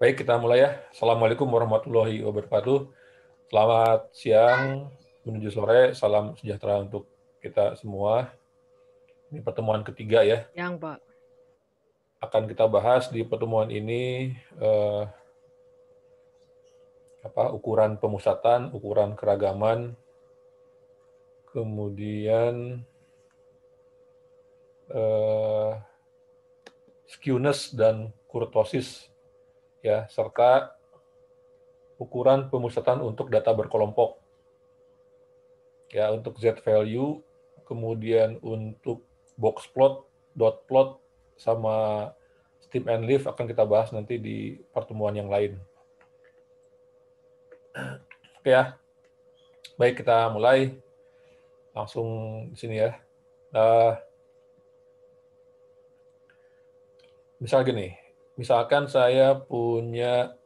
Baik, kita mulai ya. Assalamualaikum warahmatullahi wabarakatuh. Selamat siang menuju sore. Salam sejahtera untuk kita semua. Ini pertemuan ketiga ya. Yang, Pak. Akan kita bahas di pertemuan ini ukuran pemusatan, ukuran keragaman, kemudian skewness dan kurtosis ya, serta ukuran pemusatan untuk data berkelompok. Ya, untuk Z value, kemudian untuk box plot, dot plot, sama stem and leaf akan kita bahas nanti di pertemuan yang lain. Oke ya, baik kita mulai langsung di sini ya. Misal gini, misalkan saya punya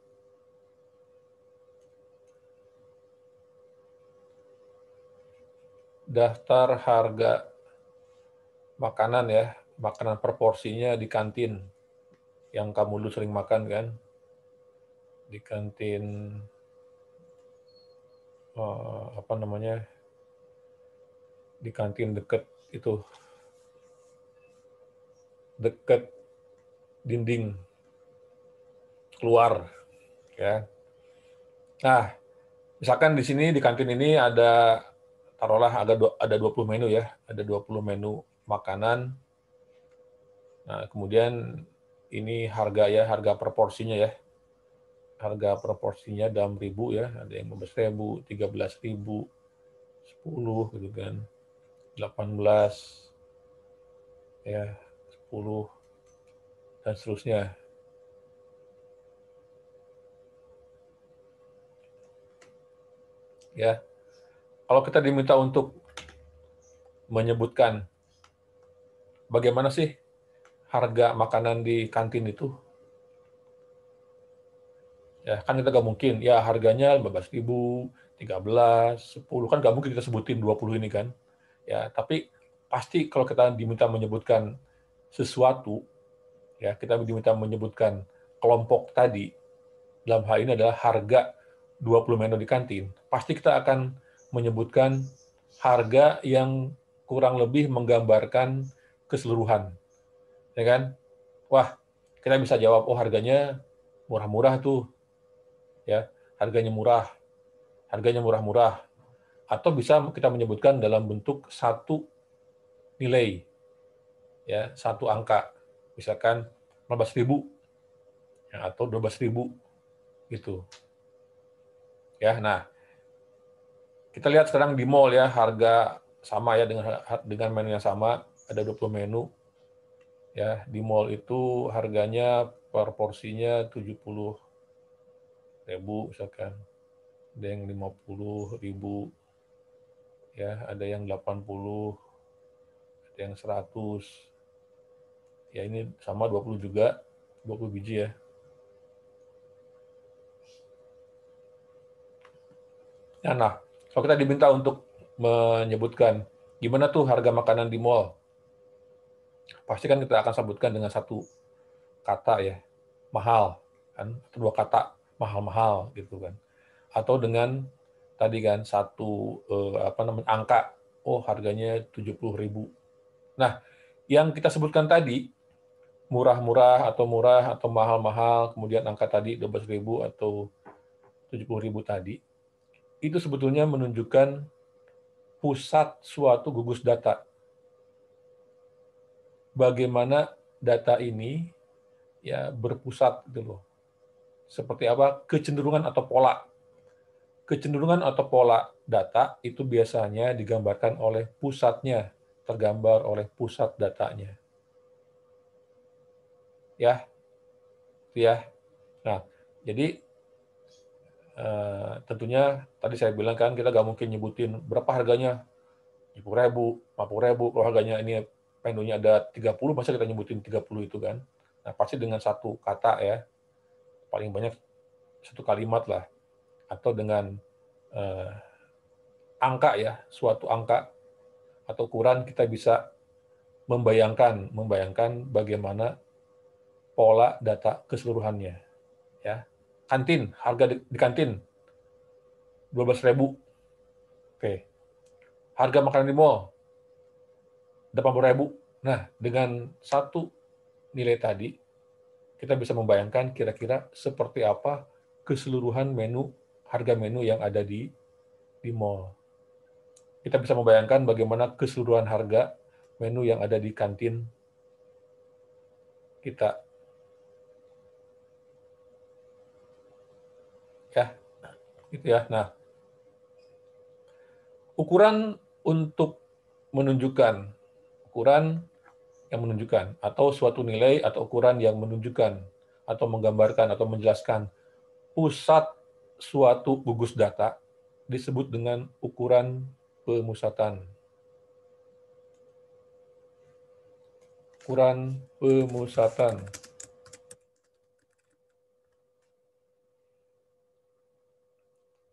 daftar harga makanan ya, makanan proporsinya di kantin yang kamu dulu sering makan kan, di kantin di kantin deket dinding keluar ya. Nah, misalkan di sini di kantin ini ada taruhlah ada 20 menu ya, ada 20 menu makanan. Nah, kemudian ini harga ya, harga proporsinya ya. Harga proporsinya dalam ribu ya, ada yang 15.000, 13.000, 10 gitu kan. 18 ya, 10 dan seterusnya. Ya. Kalau kita diminta untuk menyebutkan bagaimana sih harga makanan di kantin itu, ya kan kita nggak mungkin, ya harganya 15.000, 13, 10, kan nggak mungkin kita sebutin 20 ini kan. Ya, tapi pasti kalau kita diminta menyebutkan sesuatu, ya kita diminta menyebutkan kelompok tadi, dalam hal ini adalah harga 20 menu di kantin, pasti kita akan menyebutkan harga yang kurang lebih menggambarkan keseluruhan. Ya kan? Wah, kita bisa jawab, oh harganya murah-murah tuh. Ya, harganya murah-murah. Atau bisa kita menyebutkan dalam bentuk satu nilai, ya, satu angka. Misalkan 15.000 ya, atau 12.000 gitu. Ya, nah, kita lihat sekarang di mall ya, harga sama ya dengan menu yang sama, ada 20 menu. Ya, di mall itu harganya per porsinya 70.000 misalkan. Ada yang 50.000 ya, ada yang 80, ada yang 100. Ya ini sama 20 juga, 20 biji ya. Nah, kalau kita diminta untuk menyebutkan gimana tuh harga makanan di mall, pasti kan kita akan sebutkan dengan satu kata ya, mahal kan, atau dua kata mahal-mahal gitu kan. Atau dengan tadi kan satu angka, oh harganya 70.000. Nah, yang kita sebutkan tadi murah-murah atau mahal-mahal, kemudian angka tadi 12.000 atau 70.000 tadi, itu sebetulnya menunjukkan pusat suatu gugus data. Bagaimana data ini ya berpusat gitu loh. Seperti apa kecenderungan atau pola. Kecenderungan atau pola data itu biasanya digambarkan oleh pusatnya, tergambar oleh pusat datanya. Ya, itu ya. Nah, jadi tentunya tadi saya bilang kan kita nggak mungkin nyebutin berapa harganya, 10.000, 50.000, kalau harganya ini menunya ada 30, masa kita nyebutin 30 itu kan. Nah, pasti dengan satu kata ya, paling banyak satu kalimat lah, atau dengan angka ya, suatu angka atau ukuran kita bisa membayangkan bagaimana pola data keseluruhannya. Ya. Kantin, harga di kantin 12.000. Oke. Harga makanan di mall 80.000. Nah, dengan satu nilai tadi, kita bisa membayangkan kira-kira seperti apa keseluruhan menu, harga menu yang ada di mall. Kita bisa membayangkan bagaimana keseluruhan harga menu yang ada di kantin kita. Ya, gitu ya. Nah, ukuran untuk menunjukkan, ukuran yang menunjukkan, atau suatu nilai atau ukuran yang menunjukkan, atau menggambarkan, atau menjelaskan pusat suatu gugus data disebut dengan ukuran pemusatan. Ukuran pemusatan.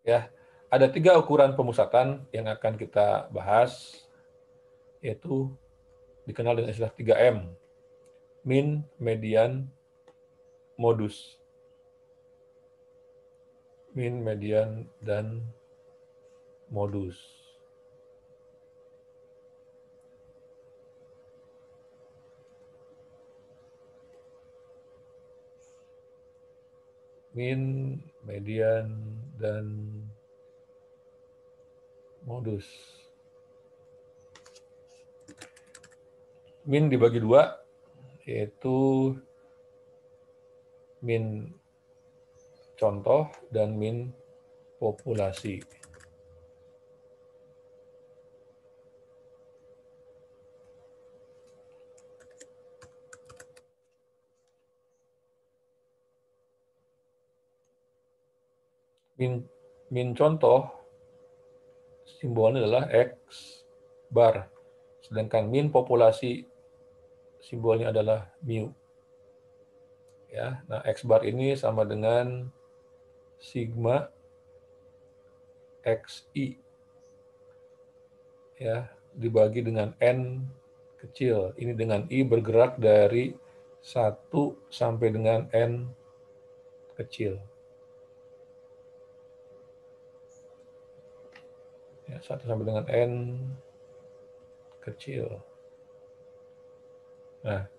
Ya, ada 3 ukuran pemusatan yang akan kita bahas, yaitu dikenal dengan istilah 3M, min, median, modus. Min, median, dan modus. Min, median, dan modus. Min dibagi 2, yaitu min contoh dan min populasi. Min contoh simbolnya adalah X bar, sedangkan min populasi simbolnya adalah mu. Ya, nah X bar ini sama dengan sigma XI, ya, dibagi dengan N kecil. Ini dengan I bergerak dari 1 sampai dengan N kecil. Ya, 1 sampai dengan N kecil. Nah,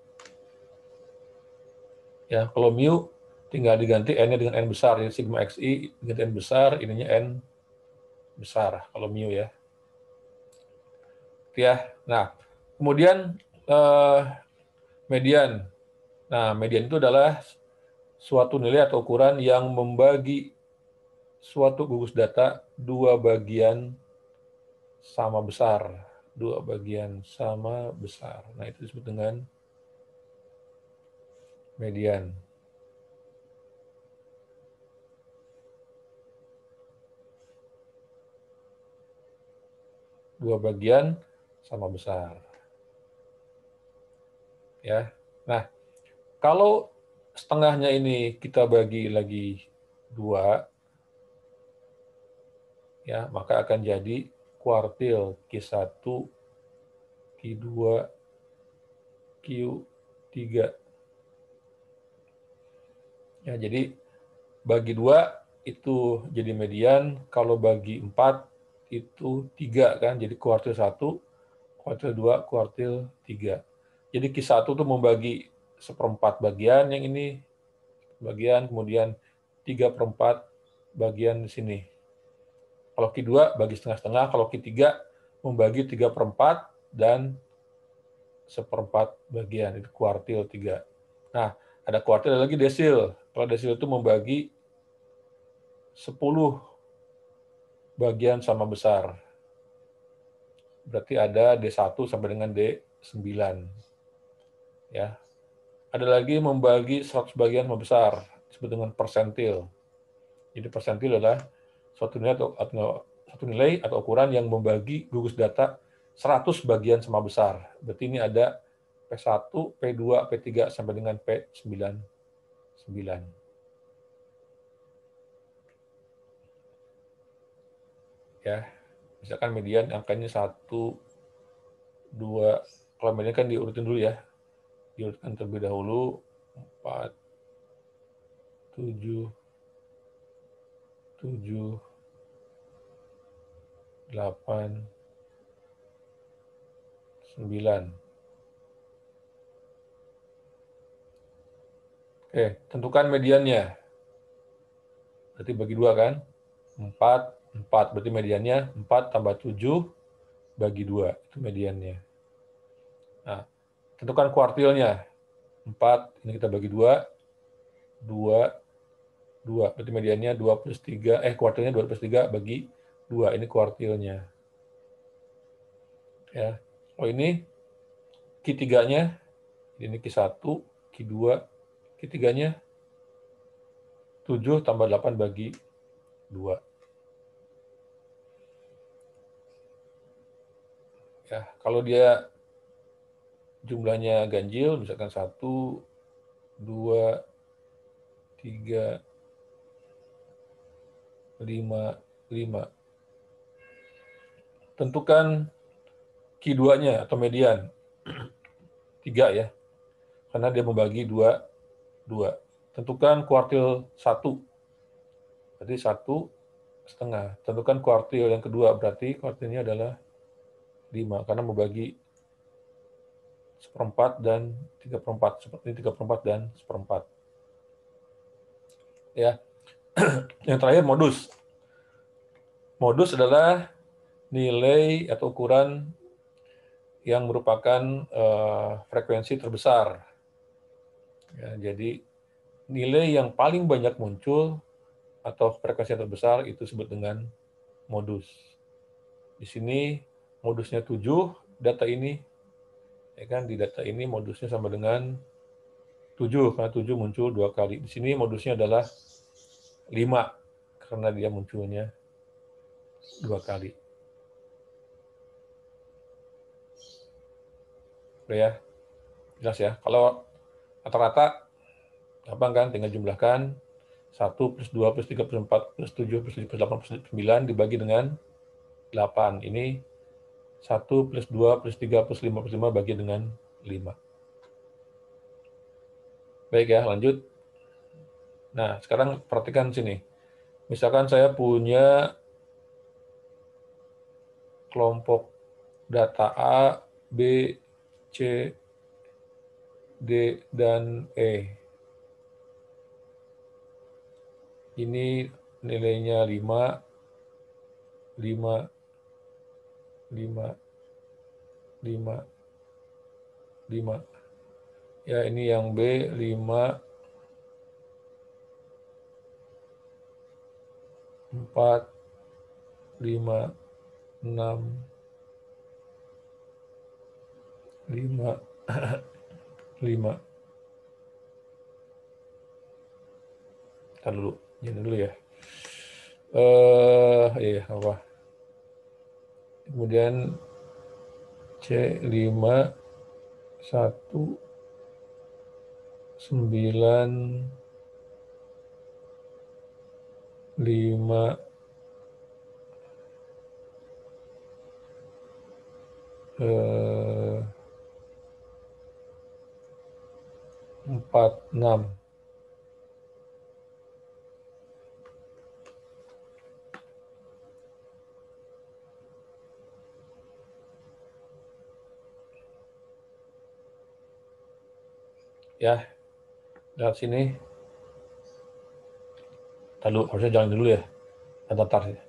ya kalau mu tinggal diganti N-nya dengan N besar. Jadi sigma XI diganti N besar, ininya N besar kalau mu ya. Ya, nah kemudian median. Nah, median itu adalah suatu nilai atau ukuran yang membagi suatu gugus data 2 bagian sama besar. 2 bagian sama besar. Nah, itu disebut dengan median. Dua bagian sama besar. Ya. Nah, kalau setengahnya ini kita bagi lagi 2, ya, maka akan jadi kuartil Q1, Q2, Q3. Ya, jadi bagi 2 itu jadi median, kalau bagi 4 itu 3 kan, jadi kuartil 1, kuartil 2, kuartil 3. Jadi Q1 itu membagi 1/4 bagian yang ini, bagian, kemudian 3/4 bagian di sini. Kalau Q2 bagi setengah-setengah, kalau Q3 membagi 3/4 dan 1/4 bagian, itu kuartil 3. Nah, ada kuartil, ada lagi desil. Kalau desil itu membagi 10 bagian sama besar. Berarti ada D1 sampai dengan D9. Ya. Ada lagi membagi 100 bagian sama besar, disebut dengan persentil. Jadi persentil adalah suatu nilai atau ukuran yang membagi gugus data 100 bagian sama besar. Berarti ini ada P1, P2, P3 sampai dengan P99. Ya, misalkan median angkanya 1, 2, kalau median kan diurutin dulu ya. Diurutkan terlebih dahulu 4, 7, 7, 8, 9. Oke, tentukan mediannya. Berarti bagi 2 kan? 4, 4. Berarti mediannya 4 tambah 7 bagi 2. Itu mediannya. Nah, tentukan kuartilnya. 4, ini kita bagi 2. 2, 2. Berarti mediannya 2 plus 3. Kuartilnya 2 plus 3 bagi 2. Ini kuartilnya. Ya. Oh, ini Q3-nya. Ini Q1, Q2, Q3-nya 7 tambah 8 bagi 2. Ya, kalau dia jumlahnya ganjil, misalkan 1, 2, 3, 5, 5. Tentukan Q2-nya atau median. 3 ya, karena dia membagi 2, 2. Tentukan kuartil 1, berarti 1,5. Tentukan kuartil yang kedua, berarti kuartilnya adalah 5, karena membagi 1/4 dan 3/4. Seperti 3/4 dan 1/4. Ya. Yang terakhir modus. Modus adalah nilai atau ukuran yang merupakan frekuensi terbesar. Ya, jadi nilai yang paling banyak muncul atau frekuensi yang terbesar itu disebut dengan modus. Di sini modusnya 7, data ini, ya kan, di data ini modusnya sama dengan 7, karena 7 muncul 2 kali. Di sini modusnya adalah 5, karena dia munculnya 2 kali. Udah ya, jelas ya. Kalau rata-rata, gampang kan, tinggal jumlahkan 1 plus 2 plus 3 plus 4 plus 7 plus 7 plus 8 plus 9 dibagi dengan 8. Ini 1 plus 2 plus 3 plus 5 plus 5 bagi dengan 5. Baik ya, lanjut. Nah, sekarang perhatikan sini. Misalkan saya punya kelompok data A, B, C, D, dan E. Ini nilainya 5, 5, 5, 5, 5. Ya, ini yang B, 5, 4, 5, 6, 5, 5. Ntar dulu, jangan dulu ya. Iya, apa? Kemudian C5, 1, 9, 5, 4, 6. Ya, lihat sini. Lalu harusnya jangan dulu ya. Ntar ya.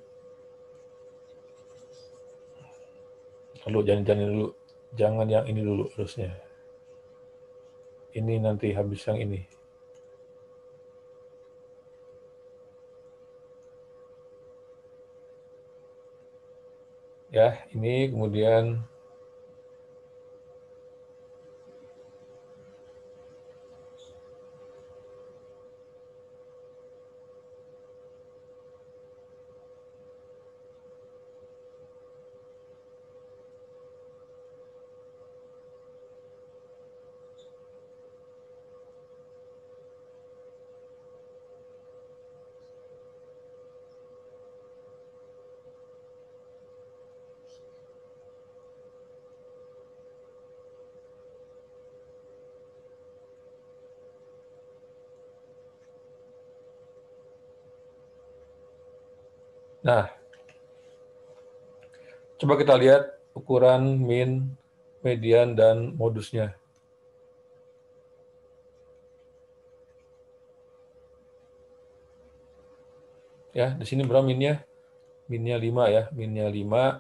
Lalu jangan dulu. Jangan yang ini dulu harusnya. Ini nanti habis yang ini. Ya, ini kemudian Nah, coba kita lihat ukuran min, median, dan modusnya. Ya, di sini berapa minnya? Minnya 5 ya, minnya 5,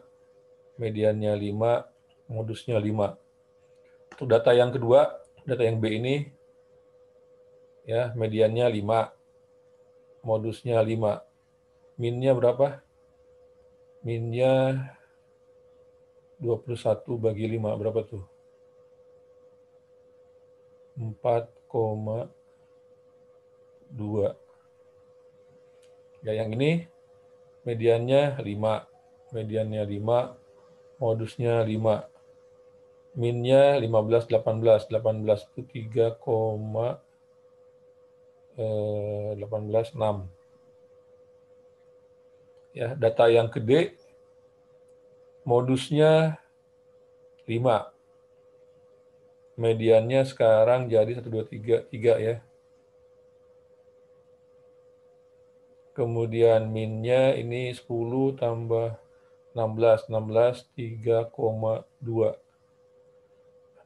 mediannya 5, modusnya 5. Untuk data yang kedua, data yang B ini, ya mediannya 5, modusnya 5. Minnya berapa? Minnya 21 bagi 5, berapa tuh? 4,2. Ya, yang ini mediannya 5, mediannya 5, modusnya 5. Minnya 15, 18. 18 itu 3,186. Ya, data yang gede, modusnya 5. Mediannya sekarang jadi 1, 2, 3, 3 ya. Kemudian minnya ini 10 tambah 16, 16, 3,2.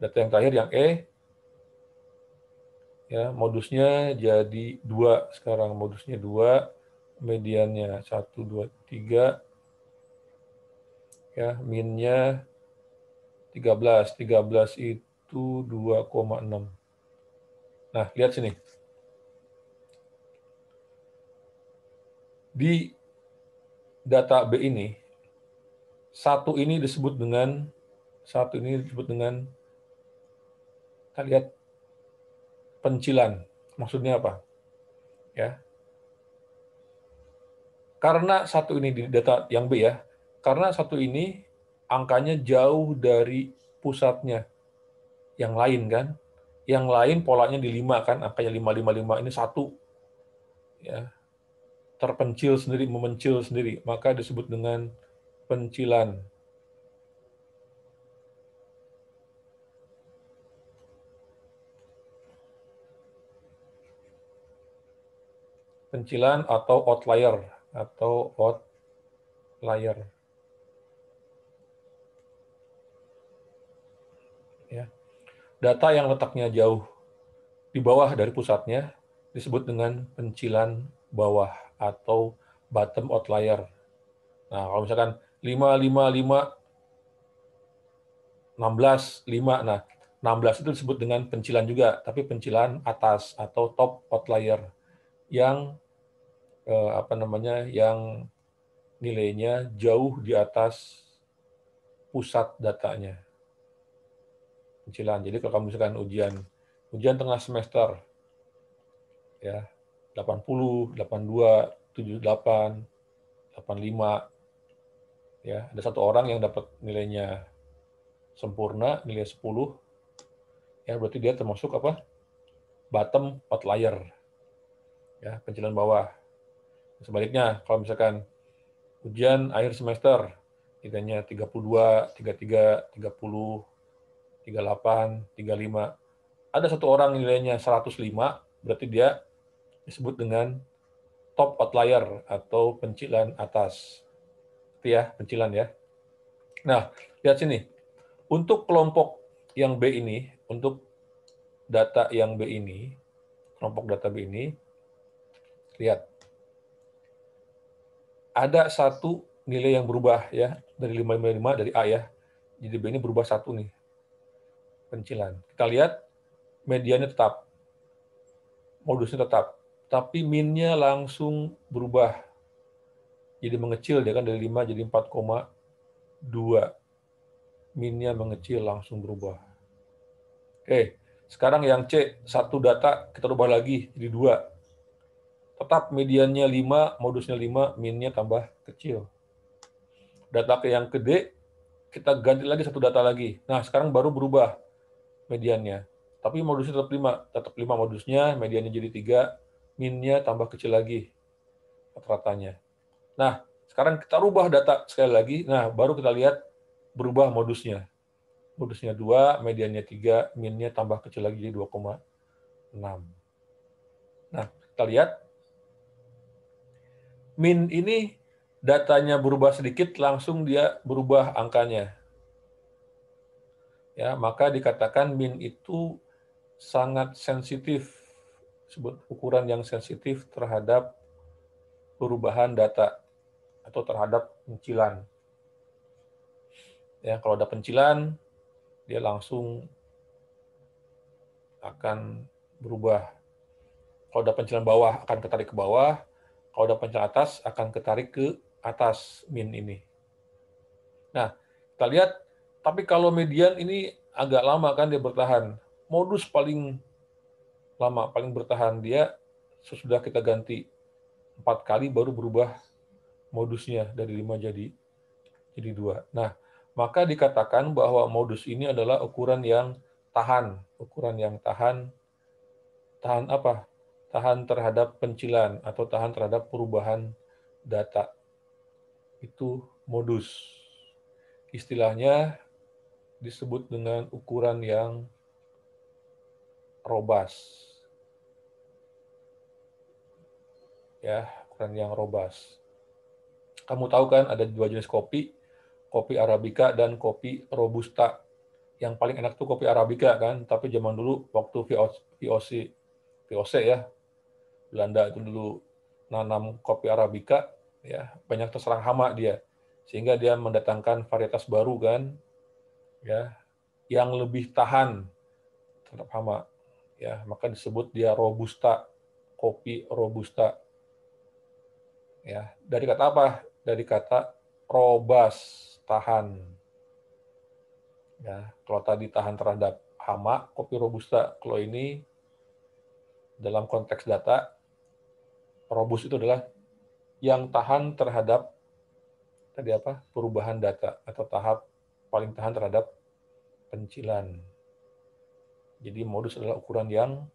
Data yang terakhir yang E, ya modusnya jadi 2 sekarang, modusnya 2, mediannya 1, 2, 3, ya minnya 13, 13 itu 2,6. Nah, lihat sini. Di data B ini, satu ini disebut dengan kita lihat pencilan. Maksudnya apa? Ya. Karena satu ini di data yang B ya, karena satu ini angkanya jauh dari pusatnya. Yang lain kan, yang lain polanya di 5 kan, angkanya 5, 5, 5, ini 1. Ya, terpencil sendiri, memencil sendiri, maka disebut dengan pencilan. Pencilan atau outlier, Ya. Data yang letaknya jauh di bawah dari pusatnya disebut dengan pencilan bawah atau bottom outlier. Nah, kalau misalkan 5, 5, 5, 16, 5, nah 16 itu disebut dengan pencilan juga, tapi pencilan atas atau top outlier yang yang nilainya jauh di atas pusat datanya. Pencilan. Jadi kalau kamu misalkan ujian tengah semester ya 80, 82, 78, 85 ya, ada satu orang yang dapat nilainya sempurna, nilai 10 ya, berarti dia termasuk apa? Bottom outlier. Ya, pencilan bawah. Sebaliknya, kalau misalkan ujian akhir semester nilainya 32, 33, 30, 38, 35. Ada satu orang nilainya 105, berarti dia disebut dengan top outlier atau pencilan atas. Itu ya, pencilan ya. Nah, lihat sini. Untuk kelompok yang B ini, untuk data yang B ini, kelompok data B ini, lihat. Ada satu nilai yang berubah ya, dari 555 dari A ya. Jadi B ini berubah satu nih, pencilan. Kita lihat mediannya tetap, modusnya tetap, tapi minnya langsung berubah. Jadi mengecil dia kan, dari 5 jadi 4,2. Minnya mengecil langsung berubah. Oke, sekarang yang C, satu data kita ubah lagi jadi 2. Tetap mediannya 5, modusnya 5, minnya tambah kecil. Data yang ke D, kita ganti lagi satu data lagi. Nah, sekarang baru berubah mediannya. Tapi modusnya tetap 5 modusnya, mediannya jadi 3, minnya tambah kecil lagi rata-ratanya. Nah, sekarang kita rubah data sekali lagi, nah baru kita lihat berubah modusnya. Modusnya 2, mediannya 3, minnya tambah kecil lagi jadi 2,6. Nah, kita lihat min ini datanya berubah sedikit, langsung dia berubah angkanya. Ya, maka dikatakan min itu sangat sensitif, sebut ukuran yang sensitif terhadap perubahan data atau terhadap pencilan. Ya, kalau ada pencilan, dia langsung akan berubah. Kalau ada pencilan bawah akan ketarik ke bawah, kalau ada pencilan atas akan ketarik ke atas min ini. Nah, kita lihat, tapi kalau median ini agak lama kan dia bertahan. Modus paling lama, paling bertahan dia sesudah kita ganti 4 kali baru berubah modusnya dari 5 jadi 2. Nah, maka dikatakan bahwa modus ini adalah ukuran yang tahan. Ukuran yang tahan apa? Tahan terhadap pencilan atau tahan terhadap perubahan data. Itu modus. Istilahnya disebut dengan ukuran yang robust. Ya, ukuran yang robust. Kamu tahu kan ada 2 jenis kopi, kopi Arabica dan kopi Robusta. Yang paling enak tuh kopi Arabica kan, tapi zaman dulu waktu VOC ya, Belanda itu dulu nanam kopi Arabica, ya banyak terserang hama dia, sehingga dia mendatangkan varietas baru kan, ya yang lebih tahan terhadap hama, ya maka disebut dia Robusta, kopi Robusta. Ya, dari kata apa? Dari kata robust, tahan. Ya, kalau tadi tahan terhadap hama, kopi robusta. Kalau ini dalam konteks data, robust itu adalah yang tahan terhadap tadi apa? Perubahan data atau tahap paling tahan terhadap pencilan. Jadi modus adalah ukuran yang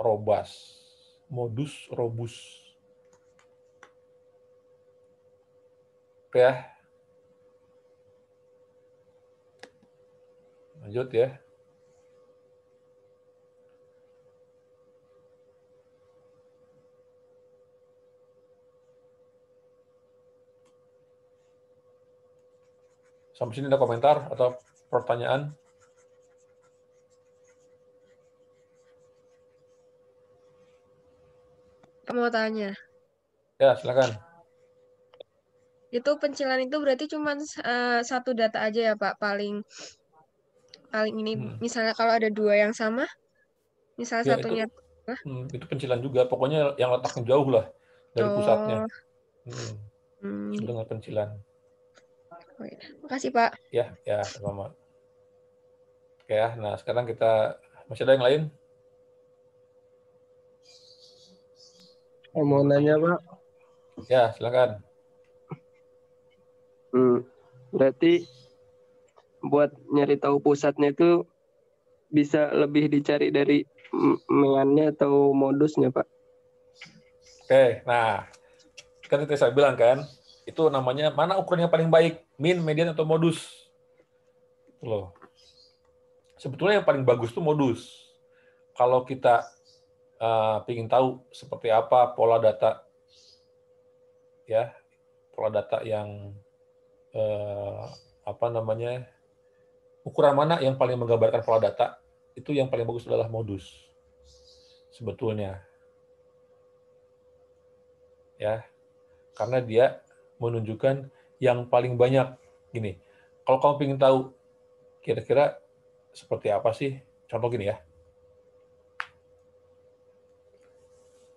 robust. Modus robust. Oke ya, lanjut ya. Sampai sini ada komentar atau pertanyaan? Mau tanya, Ya, silakan. itu pencilan itu berarti cuma satu data aja ya Pak? Paling paling ini, misalnya kalau ada dua yang sama, misal Ya satunya. itu pencilan juga. Pokoknya yang letaknya jauh lah dari pusatnya. Oh, Disebut dengan pencilan. oh ya. Makasih Pak. Ya, ya, sama. Oke ya. Nah, sekarang kita masih ada yang lain? Mau nanya Pak, Ya, silakan. berarti buat nyari tahu pusatnya itu bisa lebih dicari dari meannya atau modusnya Pak? Oke, nah, kan tadi saya bilang kan, itu namanya mana ukuran yang paling baik, min, median, atau modus. Itu loh. Sebetulnya yang paling bagus itu modus. Kalau kita ingin tahu seperti apa pola data, ya, pola data yang apa namanya, ukuran mana yang paling menggambarkan pola data, itu yang paling bagus adalah modus. Sebetulnya, ya, karena dia menunjukkan yang paling banyak. Gini, kalau kamu ingin tahu kira-kira seperti apa sih, contoh gini ya,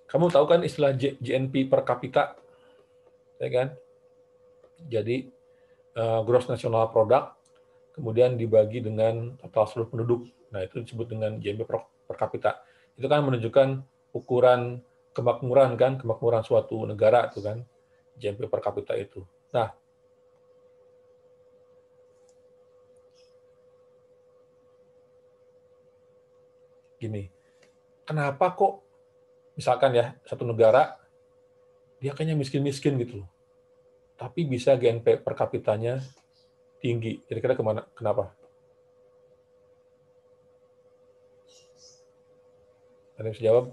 kamu tahu kan istilah GNP per kapita, ya kan? Jadi gross national product kemudian dibagi dengan total seluruh penduduk. Nah, itu disebut dengan GNP per kapita. Itu kan menunjukkan ukuran kemakmuran kan, kemakmuran suatu negara itu kan, GNP per kapita itu. Nah, gini, kenapa kok misalkan ya satu negara dia kayaknya miskin-miskin gitu loh, tapi bisa GNP per kapitanya tinggi. Kira-kira kemana? Kenapa? Ada yang bisa jawab?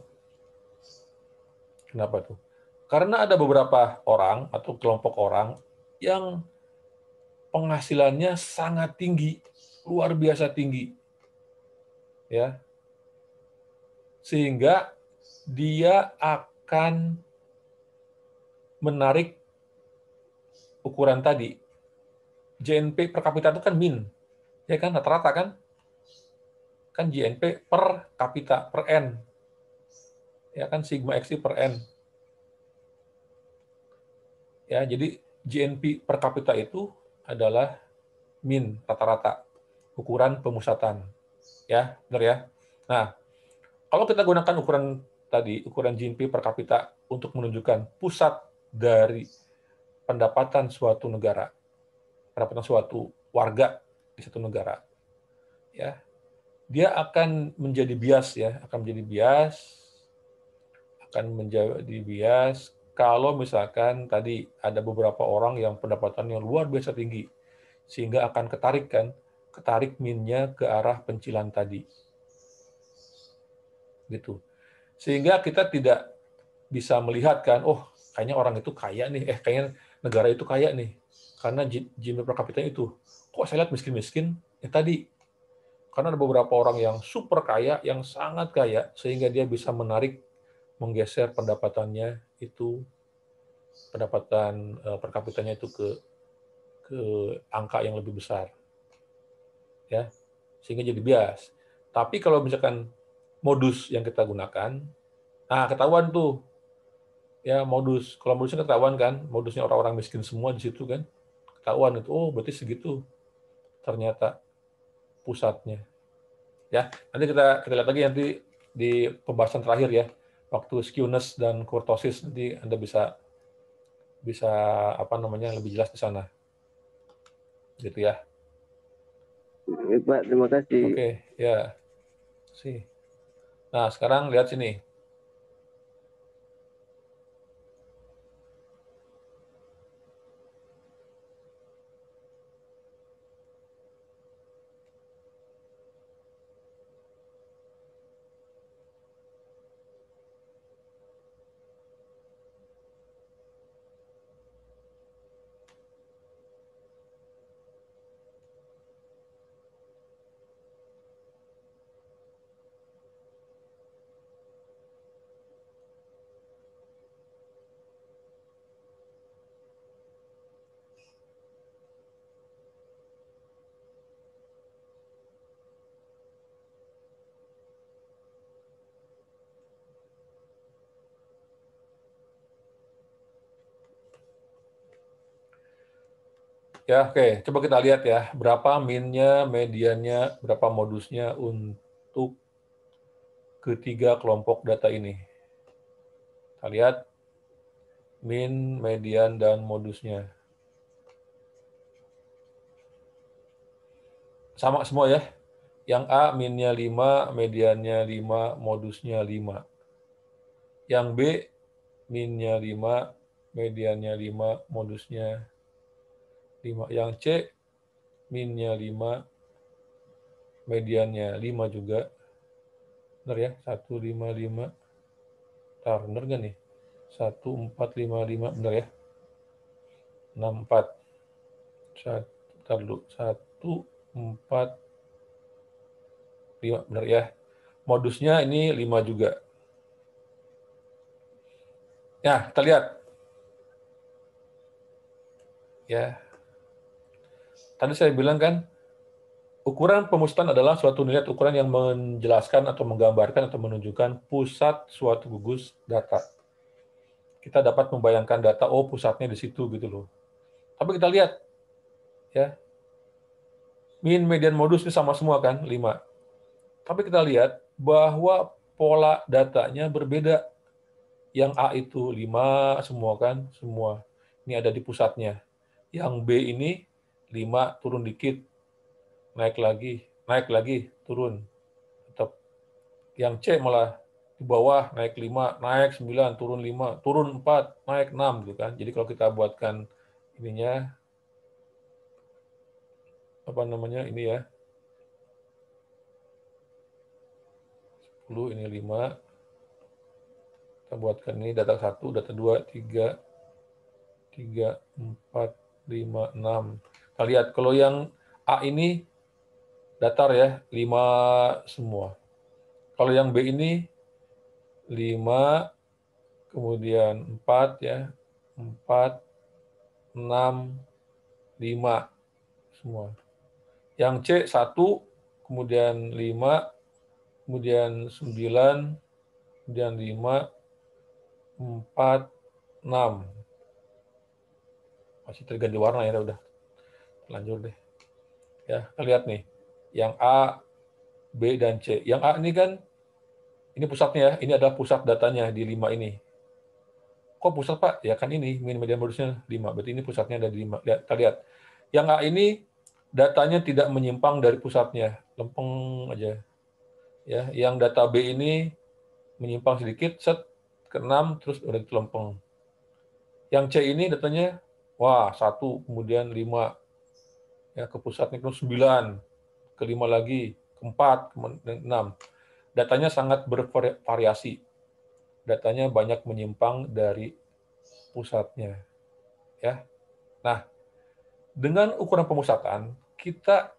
Kenapa tuh? Karena ada beberapa orang atau kelompok orang yang penghasilannya sangat tinggi, luar biasa tinggi, ya, sehingga dia akan menarik ukuran tadi. JNP per kapita itu kan min, ya kan, rata-rata kan JNP per kapita per N, ya kan, sigma XI per N. Ya, jadi JNP per kapita itu adalah min rata-rata, ukuran pemusatan. Ya, benar ya. Nah, kalau kita gunakan ukuran tadi, ukuran GNP per kapita untuk menunjukkan pusat dari pendapatan suatu negara, pendapatan suatu warga di satu negara, ya, dia akan menjadi bias, ya, akan menjadi bias kalau misalkan tadi ada beberapa orang yang pendapatannya luar biasa tinggi, sehingga akan ketarik minnya ke arah pencilan tadi. Gitu. Sehingga kita tidak bisa melihat kan, oh kayaknya orang itu kaya nih, kayaknya negara itu kaya nih, karena GDP per kapita itu. Kok saya lihat miskin-miskin? Ya tadi, karena ada beberapa orang yang super kaya, yang sangat kaya, sehingga dia bisa menggeser pendapatannya itu, pendapatan per kapitanya itu ke angka yang lebih besar, ya, sehingga jadi bias. Tapi kalau misalkan modus yang kita gunakan, nah ketahuan tuh, ya modus. Kalau modusnya ketahuan kan, modusnya orang-orang miskin semua di situ kan, ketahuan itu, oh berarti segitu ternyata pusatnya. Ya, nanti kita lihat lagi nanti di pembahasan terakhir ya, waktu skewness dan kurtosis, nanti Anda bisa lebih jelas di sana. Gitu ya. Pak, terima kasih. Oke, ya. Sih. Nah, sekarang lihat sini. Ya, oke. Coba kita lihat ya, berapa minnya, mediannya, berapa modusnya untuk ketiga kelompok data ini. Kita lihat min, median, dan modusnya. Sama semua ya. Yang A minnya 5, mediannya 5, modusnya 5. Yang B minnya 5, mediannya 5, modusnya 5. Yang C minnya 5, mediannya 5 juga. Benar ya? 1, 5, 5. Benar nggak nih? 1, 4, 5, 5. Benar ya? 6, 4. 1, 4, 5. Benar ya? Modusnya ini 5 juga. Ya, kita lihat. Ya. Tadi saya bilang kan, ukuran pemusatan adalah suatu nilai ukuran yang menjelaskan atau menggambarkan atau menunjukkan pusat suatu gugus data. Kita dapat membayangkan data, oh pusatnya di situ gitu loh. Tapi kita lihat, ya, min, median, modus ini sama semua kan, 5. Tapi kita lihat bahwa pola datanya berbeda. Yang A itu 5 semua kan, semua. Ini ada di pusatnya. Yang B ini 5 turun dikit, naik lagi, turun. Tetap. Yang C malah di bawah naik 5, naik 9, turun 5, turun 4, naik 6 gitu kan. Jadi kalau kita buatkan ininya ini ya. 10 ini 5. Kita buatkan ini data 1, data 2, 3, 4, 5, 6. Kita lihat kalau yang A ini datar ya, 5 semua. Kalau yang B ini 5, kemudian 4 ya, 4, 6, 5 semua. Yang C 1, kemudian 5, kemudian 9, kemudian 5, 4, 6. Masih terganti warna ya, udah. Lanjut deh. Ya, kita lihat nih. Yang A, B, dan C. Yang A ini kan, ini pusatnya ya, ini adalah pusat datanya di 5 ini. Kok pusat, Pak? Ya kan ini, media modusnya 5. Berarti ini pusatnya ada di 5. Lihat, kita lihat. Yang A ini, datanya tidak menyimpang dari pusatnya. Lempeng aja. Ya, yang data B ini menyimpang sedikit, set, ke 6, terus udah lempeng. Yang C ini datanya, wah, 1, kemudian 5. Ya, ke pusatnya ke 9, ke 5 lagi, ke 4, ke 6. Datanya sangat bervariasi. Datanya banyak menyimpang dari pusatnya. Ya. Nah, dengan ukuran pemusatan, kita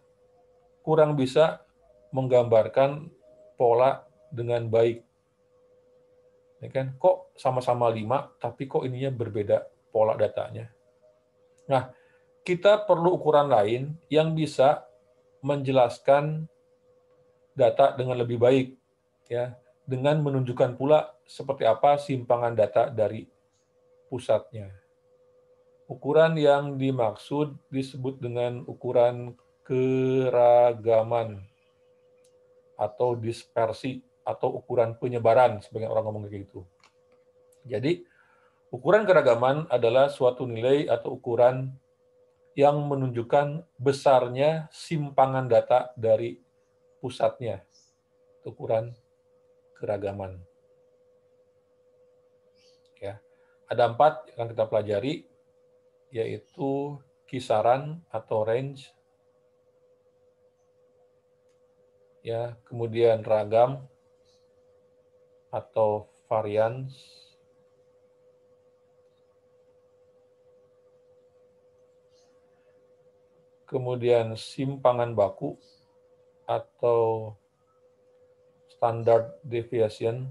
kurang bisa menggambarkan pola dengan baik. Ya kan? Kok sama-sama 5, tapi kok ininya berbeda pola datanya. Nah, kita perlu ukuran lain yang bisa menjelaskan data dengan lebih baik, ya, dengan menunjukkan pula seperti apa simpangan data dari pusatnya. Ukuran yang dimaksud disebut dengan ukuran keragaman atau dispersi atau ukuran penyebaran, sebagian orang ngomong kayak gitu. Jadi, ukuran keragaman adalah suatu nilai atau ukuran yang menunjukkan besarnya simpangan data dari pusatnya. Ukuran keragaman. Ya. Ada 4 yang kita pelajari, yaitu kisaran atau range, ya, kemudian ragam atau varians, kemudian simpangan baku atau standard deviation,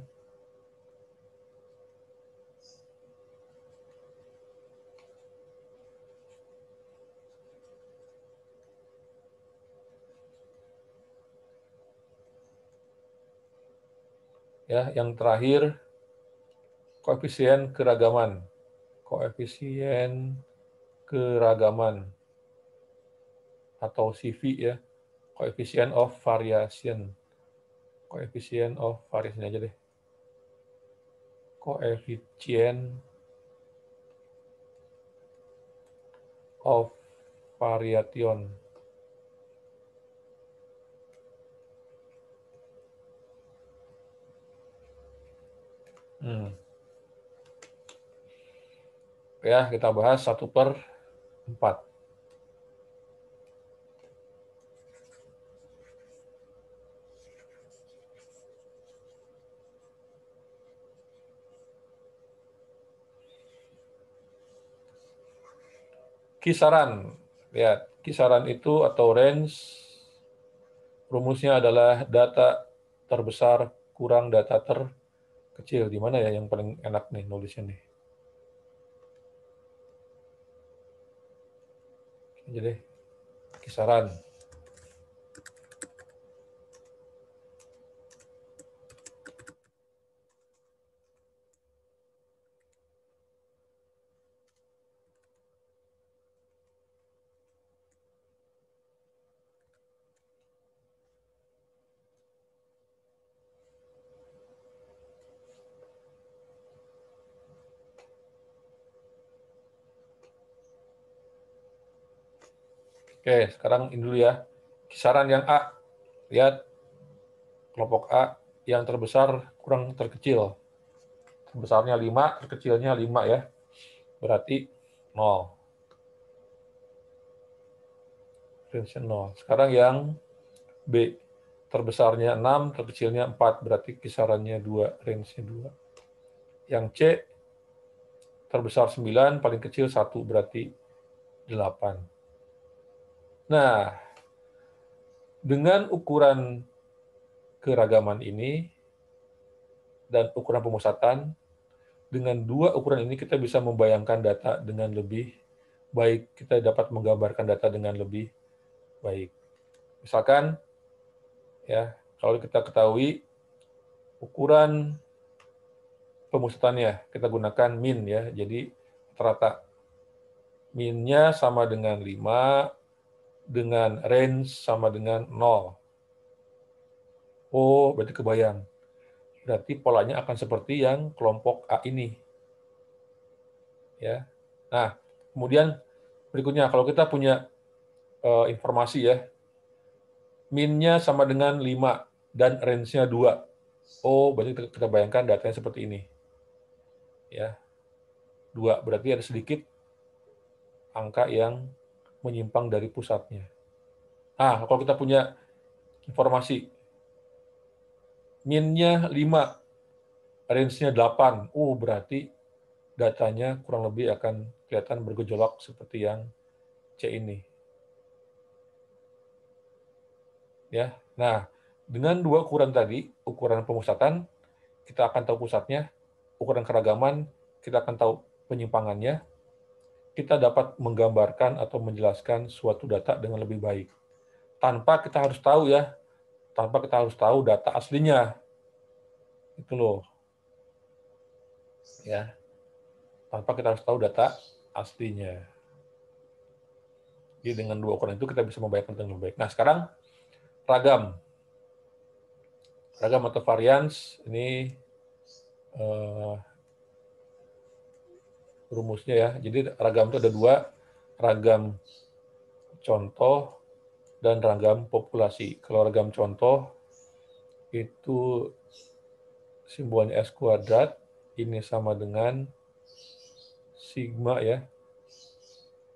ya, yang terakhir koefisien keragaman. Koefisien keragaman atau CV ya. Coefficient of variation. Coefficient of variation aja deh. Coefficient of variation. Ya, kita bahas 1/4. Kisaran. Lihat, kisaran itu atau range, rumusnya adalah data terbesar kurang data terkecil. Di mana ya yang paling enak nih nulisnya nih? Jadi, kisaran. Oke, sekarang ini dulu ya. Kisaran yang A. Lihat, kelompok A yang terbesar kurang terkecil. Terbesarnya 5, terkecilnya 5 ya. Berarti 0. Range 0. Sekarang yang B. Terbesarnya 6, terkecilnya 4. Berarti kisarannya 2, range-nya 2. Yang C terbesar 9, paling kecil 1, berarti 8. Nah, dengan ukuran keragaman ini dan ukuran pemusatan, dengan dua ukuran ini kita bisa membayangkan data dengan lebih baik, kita dapat menggambarkan data dengan lebih baik. Misalkan, ya, kalau kita ketahui ukuran pemusatannya, kita gunakan min ya, jadi rata. Min-nya sama dengan 5, dengan range sama dengan 0. Oh, berarti kebayang. Berarti polanya akan seperti yang kelompok A ini. Ya. Nah, kemudian berikutnya, kalau kita punya informasi ya, min-nya sama dengan 5 dan range-nya 2. Oh, berarti kita bayangkan datanya seperti ini. Ya. 2, berarti ada sedikit angka yang menyimpang dari pusatnya. Nah, kalau kita punya informasi, min-nya 5, range-nya 8, berarti datanya kurang lebih akan kelihatan bergejolak seperti yang C ini. Ya. Nah, dengan dua ukuran tadi, ukuran pemusatan, kita akan tahu pusatnya, ukuran keragaman, kita akan tahu penyimpangannya, kita dapat menggambarkan atau menjelaskan suatu data dengan lebih baik. Tanpa kita harus tahu ya, tanpa kita harus tahu data aslinya. Itu loh. Ya. Tanpa kita harus tahu data aslinya. Jadi dengan dua ukuran itu kita bisa membayangkan dengan lebih baik. Nah, sekarang ragam. Ragam atau varians, ini rumusnya ya. Jadi ragam itu ada dua, ragam contoh dan ragam populasi. Kalau ragam contoh itu simbolnya S kuadrat, ini sama dengan sigma ya,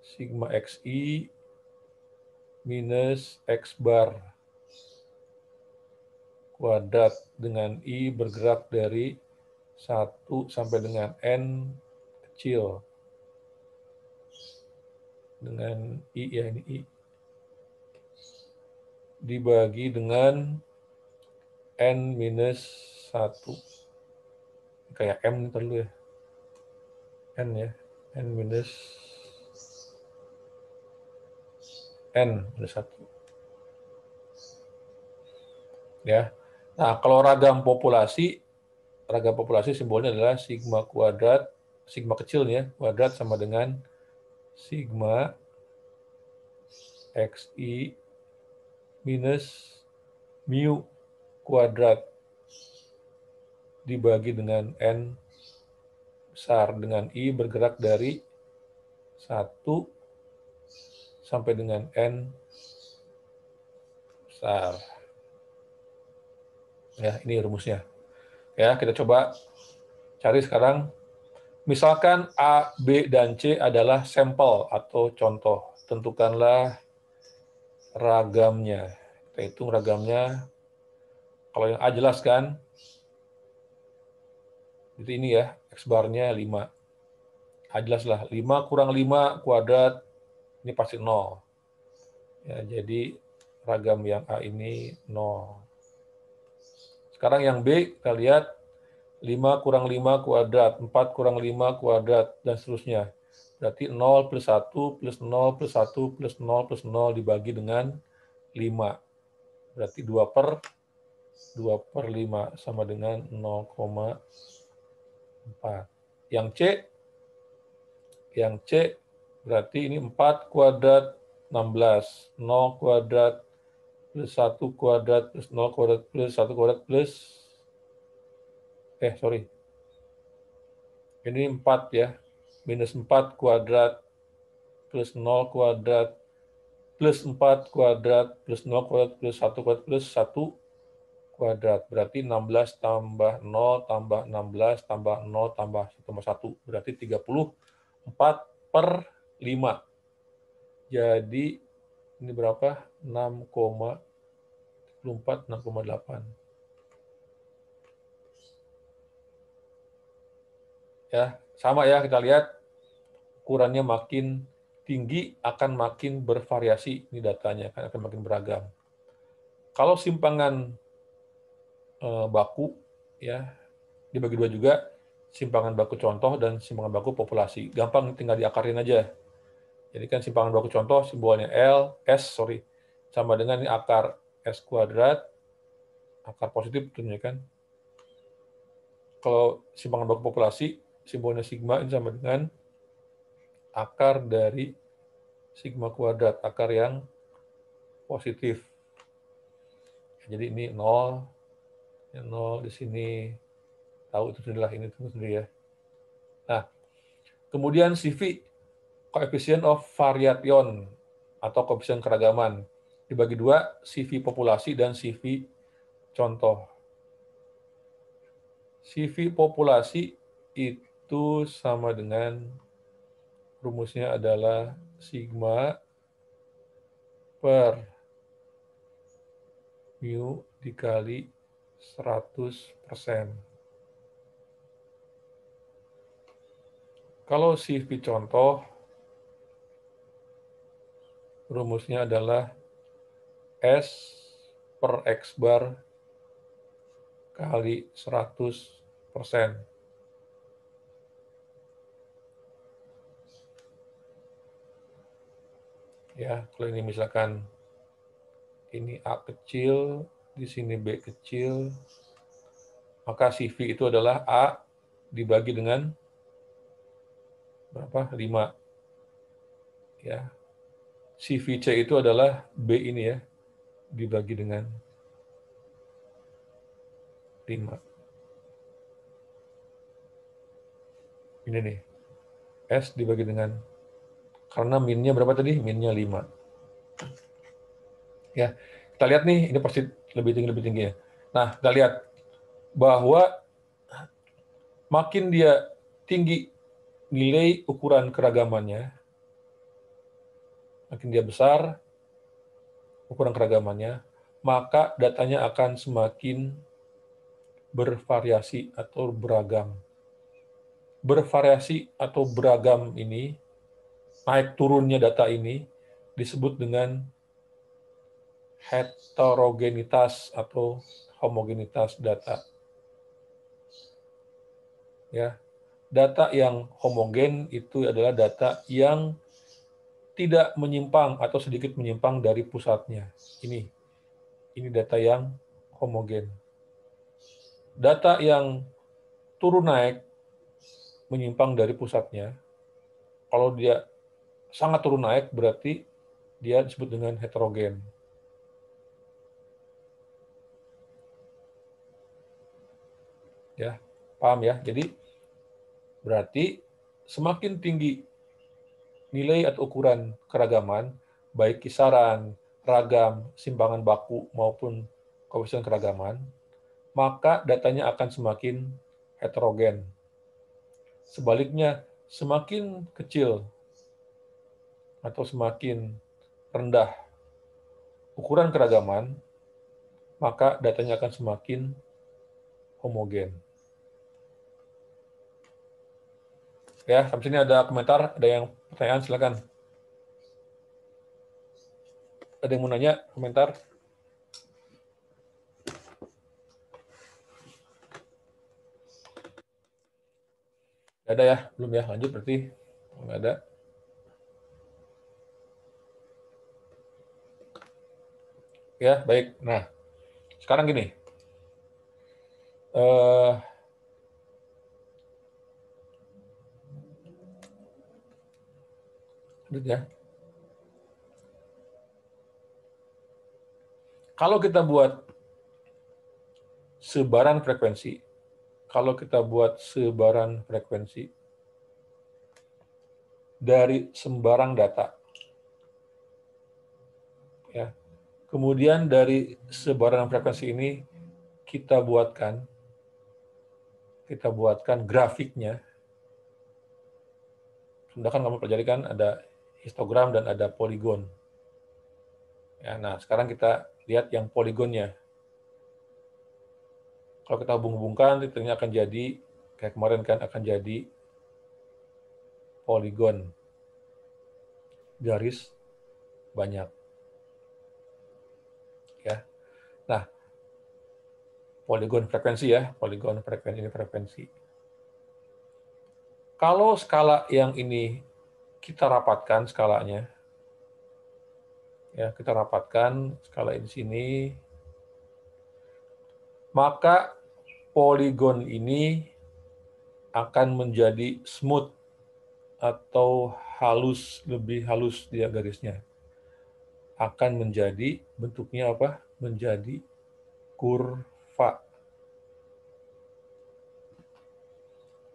sigma XI minus X bar kuadrat dengan I bergerak dari 1 sampai dengan N kecil. Dengan I ya, ini I. Dibagi dengan N minus 1. Kayak M terlalu ya. N ya. N minus N minus 1. Ya. Nah, kalau ragam populasi simbolnya adalah sigma kuadrat, sigma kecil ya, kuadrat sama dengan sigma XI minus mu kuadrat dibagi dengan N besar, dengan I bergerak dari 1 sampai dengan N besar. Ya, ini rumusnya. Ya, kita coba cari sekarang. Misalkan A, B, dan C adalah sampel atau contoh. Tentukanlah ragamnya. Kita hitung ragamnya. Kalau yang A jelas kan, jadi ini ya, X bar-nya 5. A jelas lah, 5 kurang 5 kuadrat, ini pasti 0. Ya, jadi ragam yang A ini 0. Sekarang yang B, kita lihat 5 kurang 5 kuadrat, 4 kurang 5 kuadrat, dan seterusnya. Berarti 0 plus 1 plus 0 plus 1 plus 0 plus 0 dibagi dengan 5. Berarti 2 per 5 sama dengan 0,4. Yang C berarti ini 4 kuadrat 16, 0 kuadrat plus 1 kuadrat plus 0 kuadrat plus 1 kuadrat plus ini 4 ya, minus 4 kuadrat plus 0 kuadrat plus 4 kuadrat plus 0 kuadrat plus 1 kuadrat plus 1 kuadrat. Berarti 16 tambah 0 tambah 16 tambah 0 tambah 1. Berarti 34 per 5. Jadi ini berapa? 6,34, 6,8. Ya, sama ya, kita lihat ukurannya makin tinggi akan makin bervariasi, ini datanya akan makin beragam. Kalau simpangan baku ya dibagi dua juga, simpangan baku contoh dan simpangan baku populasi. Gampang, tinggal diakarin aja. Jadi kan simpangan baku contoh simbolnya sama dengan ini akar S kuadrat, akar positif tentunya kan. Kalau simpangan baku populasi simbolnya sigma, ini sama dengan akar dari sigma kuadrat, akar yang positif. Jadi ini 0, 0 di sini, tahu itu sendirilah, ini tunggu sendiri ya. Nah, kemudian CV, coefficient of variation atau koefisien keragaman, dibagi dua, CV populasi dan CV contoh. CV populasi itu sama dengan, rumusnya adalah sigma per mu dikali 100%. Kalau CV contoh, rumusnya adalah S per X bar kali 100%. Ya, kalau ini misalkan ini A kecil, di sini B kecil, maka CV itu adalah A dibagi dengan berapa? 5. Ya. CVC itu adalah B ini ya, dibagi dengan 5. Ini nih, S dibagi dengan, karena minnya berapa tadi? Minnya 5. Ya, kita lihat nih, ini pasti lebih tinggi ya. Nah, kita lihat bahwa makin dia tinggi nilai ukuran keragamannya, makin dia besar ukuran keragamannya, maka datanya akan semakin bervariasi atau beragam. Bervariasi atau beragam ini, naik turunnya data ini disebut dengan heterogenitas atau homogenitas data. Ya, data yang homogen itu adalah data yang tidak menyimpang atau sedikit menyimpang dari pusatnya. Ini data yang homogen. Data yang turun naik menyimpang dari pusatnya, kalau dia sangat turun naik berarti dia disebut dengan heterogen. Ya, paham ya? Jadi berarti semakin tinggi nilai atau ukuran keragaman, baik kisaran, ragam, simpangan baku maupun koefisien keragaman, maka datanya akan semakin heterogen. Sebaliknya, semakin kecil atau semakin rendah ukuran keragaman, maka datanya akan semakin homogen. Ya, sampai sini ada komentar, ada yang pertanyaan, silakan. Ada yang mau nanya, komentar? Nggak ada ya? Belum ya? Lanjut berarti? Nggak ada. Ya, baik. Nah, sekarang gini. Ya. Kalau kita buat sebaran frekuensi, dari sembarang data, ya, kemudian dari sebaran frekuensi ini kita buatkan grafiknya. Sudah kan kamu pelajari kan ada histogram dan ada poligon. Ya, nah sekarang kita lihat yang poligonnya. Kalau kita hubung-hubungkan, ternyata akan jadi kayak kemarin kan, akan jadi poligon garis banyak. Ya. Nah, poligon frekuensi ya, poligon frekuensi ini frekuensi. Kalau skala yang ini kita rapatkan skalanya, ya kita rapatkan skala di sini, maka poligon ini akan menjadi smooth atau halus, lebih halus dia garisnya. Akan menjadi bentuknya apa? Menjadi kurva.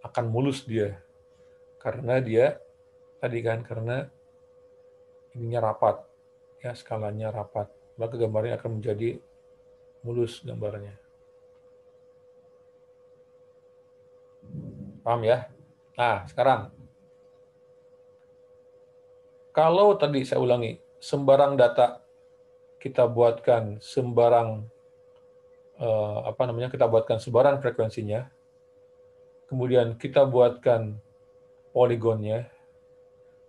Akan mulus dia. Karena dia tadi kan karena ininya rapat. Ya, skalanya rapat. Maka gambarnya akan menjadi mulus gambarnya. Paham ya? Nah, sekarang kalau tadi saya ulangi, sembarang data kita buatkan sembarang kita buatkan sembarang frekuensinya, kemudian kita buatkan poligonnya,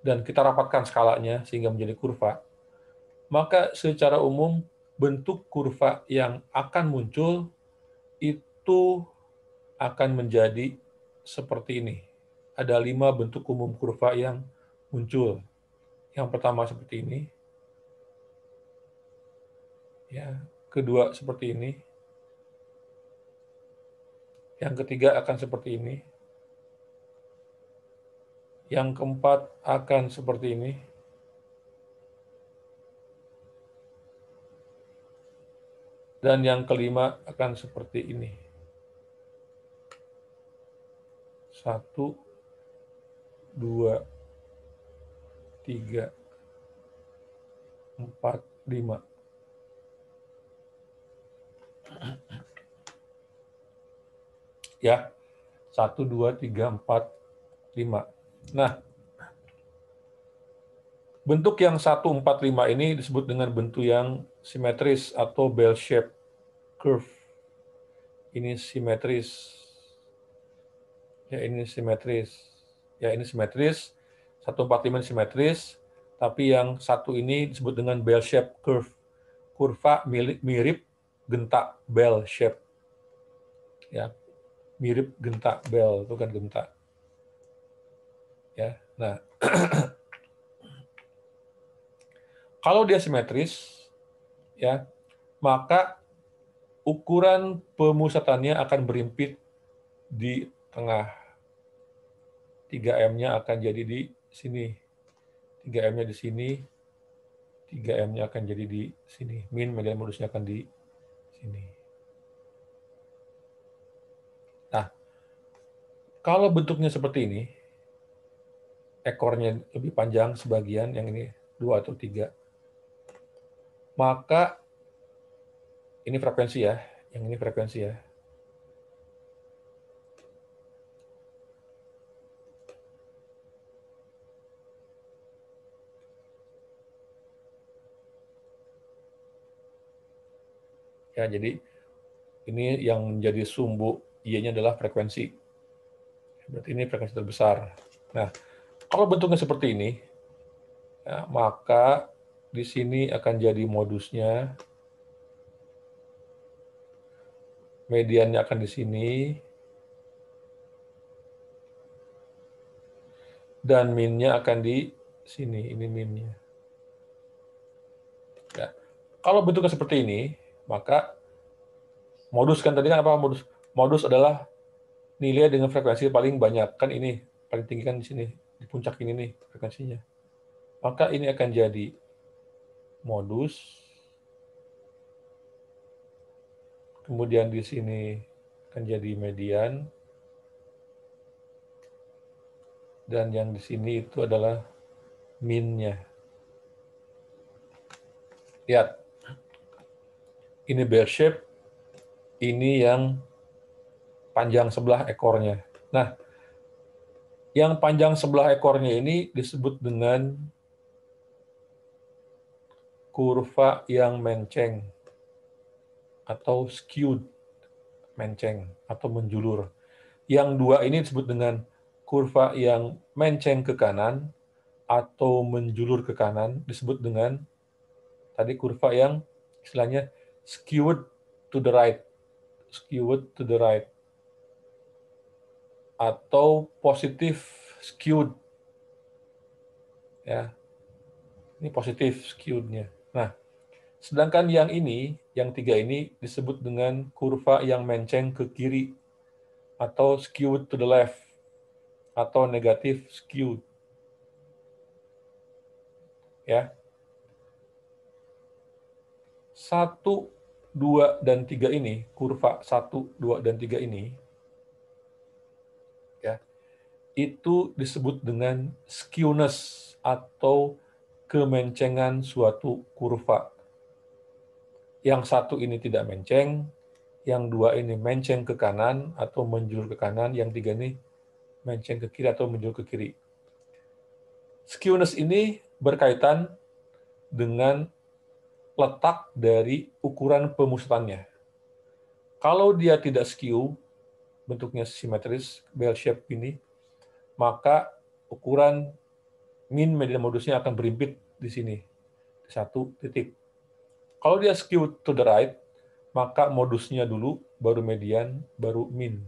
dan kita rapatkan skalanya sehingga menjadi kurva, maka secara umum bentuk kurva yang akan muncul itu akan menjadi seperti ini. Ada 5 bentuk umum kurva yang muncul. Yang pertama seperti ini, ya, kedua seperti ini, yang ketiga akan seperti ini, yang keempat akan seperti ini, dan yang kelima akan seperti ini. 1, 2, 3, 4, 5. Ya, 1, 2, 3, 4, 5. Nah, bentuk yang 1, 4, 5 ini disebut dengan bentuk yang simetris atau bell shape curve. Ini simetris. Ya, ini simetris. Ya, ini simetris. 1, 4, 5 ini simetris. Tapi yang satu ini disebut dengan bell shape curve. Kurva mirip gentak bell shape. Ya, mirip gentak bell, itu kan gentak. Ya, nah, kalau dia simetris, ya, maka ukuran pemusatannya akan berimpit di tengah. 3M-nya akan jadi di sini. 3M-nya di sini. 3M-nya akan jadi di sini. Min median modusnya akan di sini. Nah, kalau bentuknya seperti ini, ekornya lebih panjang sebagian, yang ini 2 atau 3, maka ini frekuensi ya, yang ini frekuensi ya. Ya, jadi ini yang menjadi sumbu Y-nya adalah frekuensi. Berarti ini frekuensi terbesar. Nah, kalau bentuknya seperti ini, ya, maka di sini akan jadi modusnya, mediannya akan di sini, dan min-nya akan di sini. Ini min-nya. Ya. Kalau bentuknya seperti ini, maka modus kan tadi kan apa modus? Modus adalah nilai dengan frekuensi paling banyak. Kan ini paling tinggi kan di sini, di puncak ini nih frekuensinya. Maka ini akan jadi modus. Kemudian di sini akan jadi median. Dan yang di sini itu adalah min-nya. Lihat. Ini bell shape. Ini yang panjang sebelah ekornya. Nah, yang panjang sebelah ekornya ini disebut dengan kurva yang menceng atau skewed, menceng atau menjulur. Yang dua ini disebut dengan kurva yang menceng ke kanan atau menjulur ke kanan disebut dengan tadi kurva yang istilahnya skewed to the right, atau positif skewed, ya. Ini positif skewed-nya. Nah, sedangkan yang ini, yang 3 ini disebut dengan kurva yang menceng ke kiri atau skewed to the left atau negatif skewed. Ya. 1, 2, dan 3 ini, kurva 1, 2, dan 3 ini, ya, itu disebut dengan skewness atau kemencengan suatu kurva. Yang 1 ini tidak menceng, yang 2 ini menceng ke kanan atau menjulur ke kanan, yang 3 ini menceng ke kiri atau menjulur ke kiri. Skewness ini berkaitan dengan letak dari ukuran pemusatannya. Kalau dia tidak skew, bentuknya simetris, bell shape ini, maka ukuran min median modusnya akan berimpit di sini, di 1 titik. Kalau dia skew to the right, maka modusnya dulu, baru median, baru min.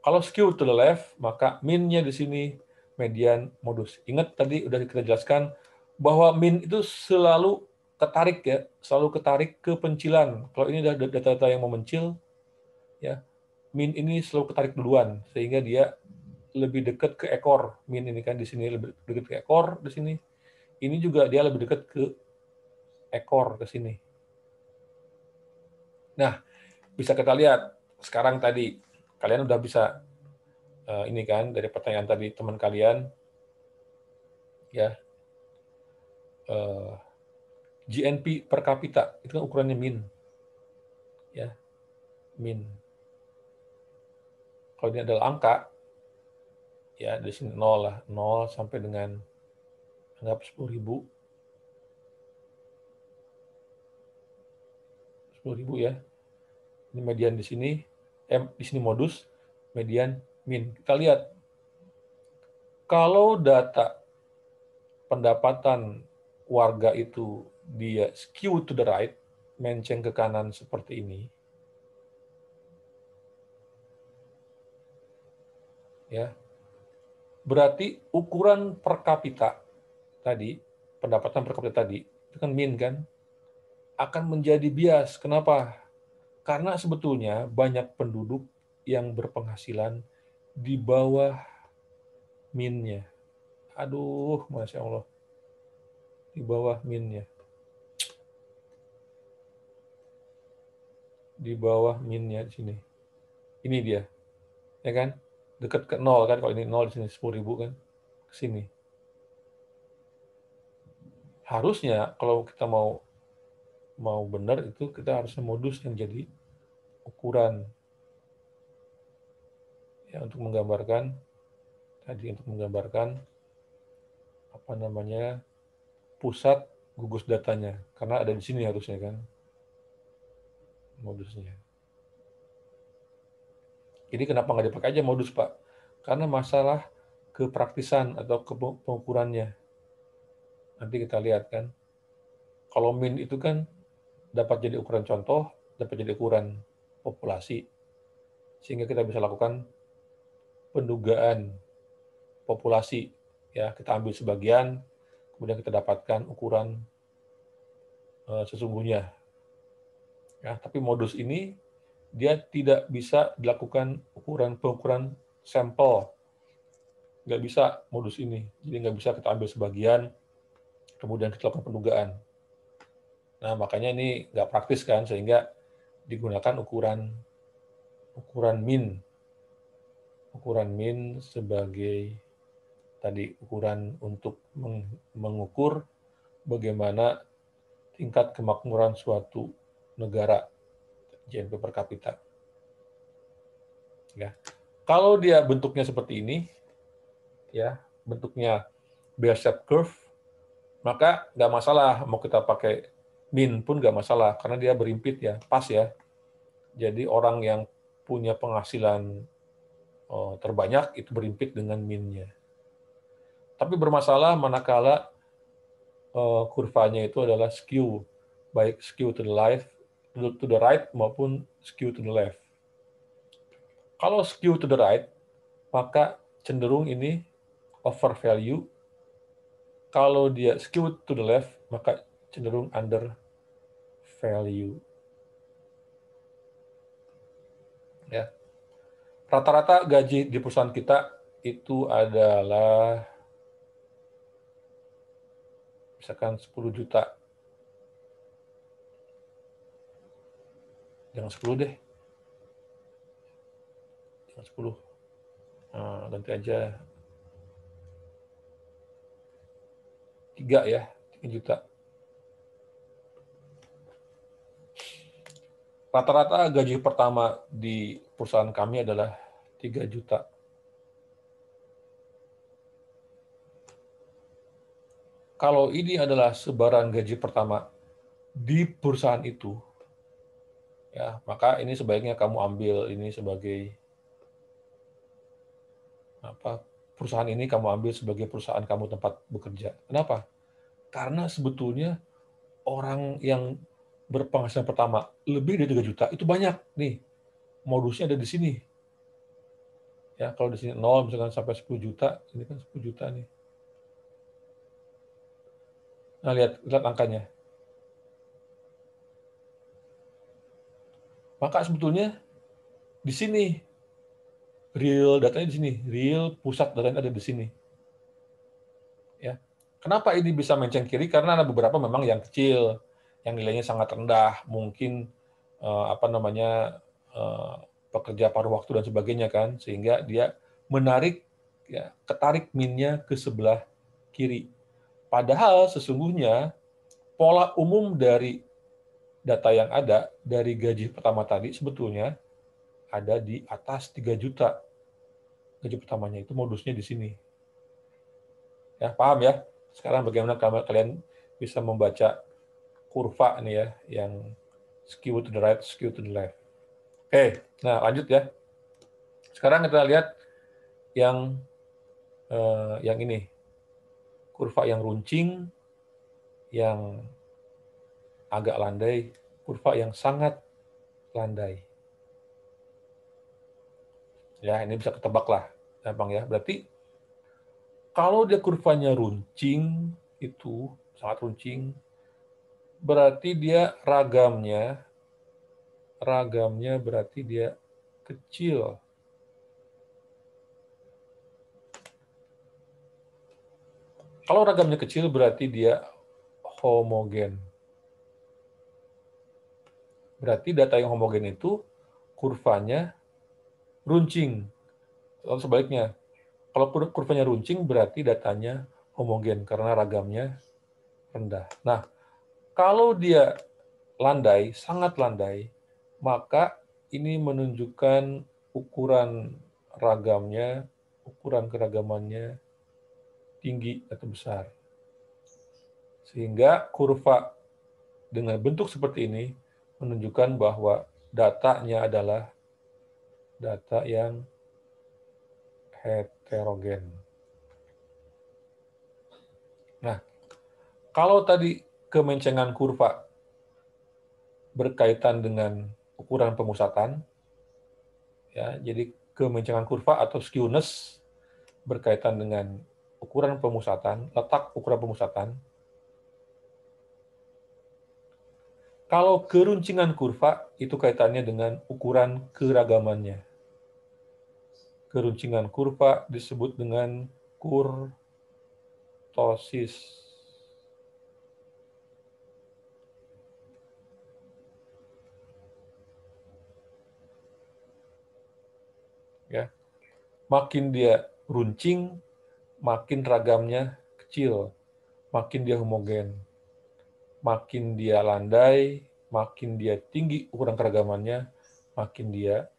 Kalau skew to the left, maka minnya di sini, median, modus. Ingat tadi udah kita jelaskan bahwa min itu selalu ketarik ya, selalu ketarik ke pencilan. Kalau ini data-data yang mau mencil, ya, min ini selalu ketarik duluan, sehingga dia lebih dekat ke ekor. Min ini kan di sini lebih dekat ke ekor, di sini. Ini juga dia lebih dekat ke ekor, ke sini. Nah, bisa kita lihat sekarang tadi, kalian udah bisa, ini kan, dari pertanyaan tadi teman kalian, ya, GNP per kapita, itu kan ukurannya min. Ya, min. Kalau ini adalah angka, ya di sini 0 lah, 0 sampai dengan anggap 10.000. 10.000 ya. Ini median di sini, di sini modus, median min. Kita lihat, kalau data pendapatan warga itu dia skew to the right, menceng ke kanan seperti ini, ya, berarti ukuran per kapita tadi, pendapatan per kapita tadi, itu kan min kan, akan menjadi bias. Kenapa? Karena sebetulnya banyak penduduk yang berpenghasilan di bawah minnya. Aduh, Masya Allah. Di bawah minnya. Di bawah minnya di sini. Ini dia. Ya kan? Dekat ke 0 kan, kalau ini 0 di sini 10.000 kan. Ke sini. Harusnya kalau kita mau benar itu kita harusnya modus yang jadi ukuran. Ya, untuk menggambarkan apa namanya, pusat gugus datanya, karena ada di sini harusnya kan modusnya. Jadi kenapa nggak dipakai aja modus, Pak? Karena masalah kepraktisan atau pengukurannya. Nanti kita lihat kan, kalau min itu kan dapat jadi ukuran contoh, dapat jadi ukuran populasi, sehingga kita bisa lakukan pendugaan populasi. Ya, kita ambil sebagian, kemudian kita dapatkan ukuran sesungguhnya. Ya, tapi modus ini dia tidak bisa dilakukan pengukuran sampel. Nggak bisa modus ini. Jadi nggak bisa kita ambil sebagian, kemudian kita lakukan pendugaan. Nah, makanya ini nggak praktis kan, sehingga digunakan ukuran min. Ukuran min sebagai tadi ukuran untuk mengukur bagaimana tingkat kemakmuran suatu negara, GNP per kapita. Ya. Kalau dia bentuknya seperti ini, ya, bentuknya bell-shaped curve, maka nggak masalah mau kita pakai min pun nggak masalah karena dia berimpit ya, pas ya. Jadi orang yang punya penghasilan terbanyak itu berimpit dengan min-nya. Tapi bermasalah manakala kurvanya itu adalah skew, baik skew to the right maupun skew to the left. Kalau skew to the right, maka cenderung ini over value. Kalau dia skew to the left, maka cenderung under value. Ya. Rata-rata gaji di perusahaan kita itu adalah misalkan 10 juta. Jangan 10 deh. Jangan 10. Nah, ganti aja 3 ya, 3 juta. Rata-rata gaji pertama di perusahaan kami adalah 3 juta. Kalau ini adalah sebaran gaji pertama di perusahaan itu, ya, maka ini sebaiknya kamu ambil ini sebagai perusahaan ini kamu ambil sebagai perusahaan kamu tempat bekerja. Kenapa? Karena sebetulnya orang yang berpenghasilan pertama lebih dari 3 juta itu banyak nih. Modusnya ada di sini. Ya, kalau di sini 0 misalkan sampai 10 juta, ini kan 10 juta nih. Nah, lihat angkanya. Maka sebetulnya di sini real datanya di sini, real pusat datanya ada di sini. Ya. Kenapa ini bisa menceng kiri? Karena ada beberapa memang yang kecil, yang nilainya sangat rendah, mungkin pekerja paruh waktu dan sebagainya kan, sehingga dia menarik ya, ketarik min-nya ke sebelah kiri. Padahal sesungguhnya pola umum dari data yang ada dari gaji pertama tadi sebetulnya ada di atas 3 juta. Gaji pertamanya itu modusnya di sini. Ya, paham ya? Sekarang bagaimana kalian bisa membaca kurva nih ya, yang skew to the right, skew to the left. Oke, nah lanjut ya. Sekarang kita lihat yang ini. Kurva yang runcing, yang agak landai, kurva yang sangat landai. Ya, ini bisa ketebak lah, gampang ya. Berarti kalau dia kurvanya runcing, itu sangat runcing, berarti dia ragamnya berarti dia kecil. Kalau ragamnya kecil berarti dia homogen. Berarti data yang homogen itu kurvanya runcing. Atau sebaliknya, kalau kurvanya runcing berarti datanya homogen karena ragamnya rendah. Nah, kalau dia landai, sangat landai, maka ini menunjukkan ukuran ragamnya, ukuran keragamannya tinggi atau besar. Sehingga kurva dengan bentuk seperti ini menunjukkan bahwa datanya adalah data yang heterogen. Nah, kalau tadi kemencengan kurva berkaitan dengan ukuran pemusatan, ya, jadi kemencengan kurva atau skewness berkaitan dengan ukuran pemusatan, letak ukuran pemusatan. Kalau keruncingan kurva itu kaitannya dengan ukuran keragamannya. Keruncingan kurva disebut dengan kurtosis. Ya. Makin dia runcing, makin ragamnya kecil, makin dia homogen. Makin dia landai, makin dia tinggi ukuran keragamannya, makin dia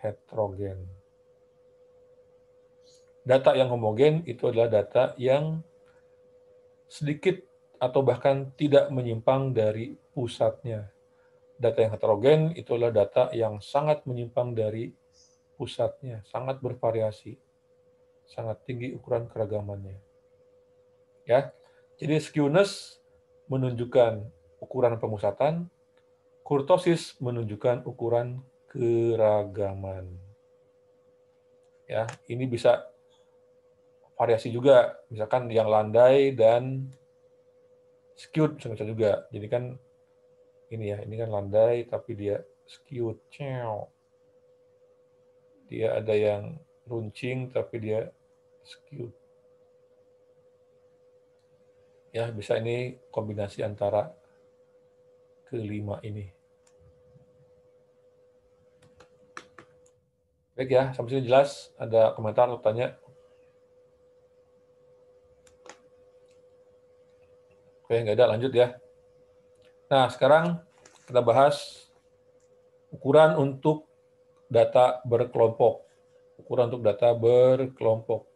heterogen. Data yang homogen itu adalah data yang sedikit atau bahkan tidak menyimpang dari pusatnya. Data yang heterogen itu adalah data yang sangat menyimpang dari pusatnya sangat bervariasi, sangat tinggi ukuran keragamannya. Ya, jadi skewness menunjukkan ukuran pemusatan, kurtosis menunjukkan ukuran keragaman. Ya, ini bisa variasi juga, misalkan yang landai dan skewed bisa juga. Jadi kan ini kan landai tapi dia skewed. Dia ada yang runcing tapi dia skewed. Ya, bisa ini kombinasi antara kelima ini. Baik ya, sampai sini jelas. Ada komentar atau tanya? Oke, nggak ada, lanjut ya. Nah, sekarang kita bahas ukuran untuk data berkelompok. Ukuran untuk data berkelompok.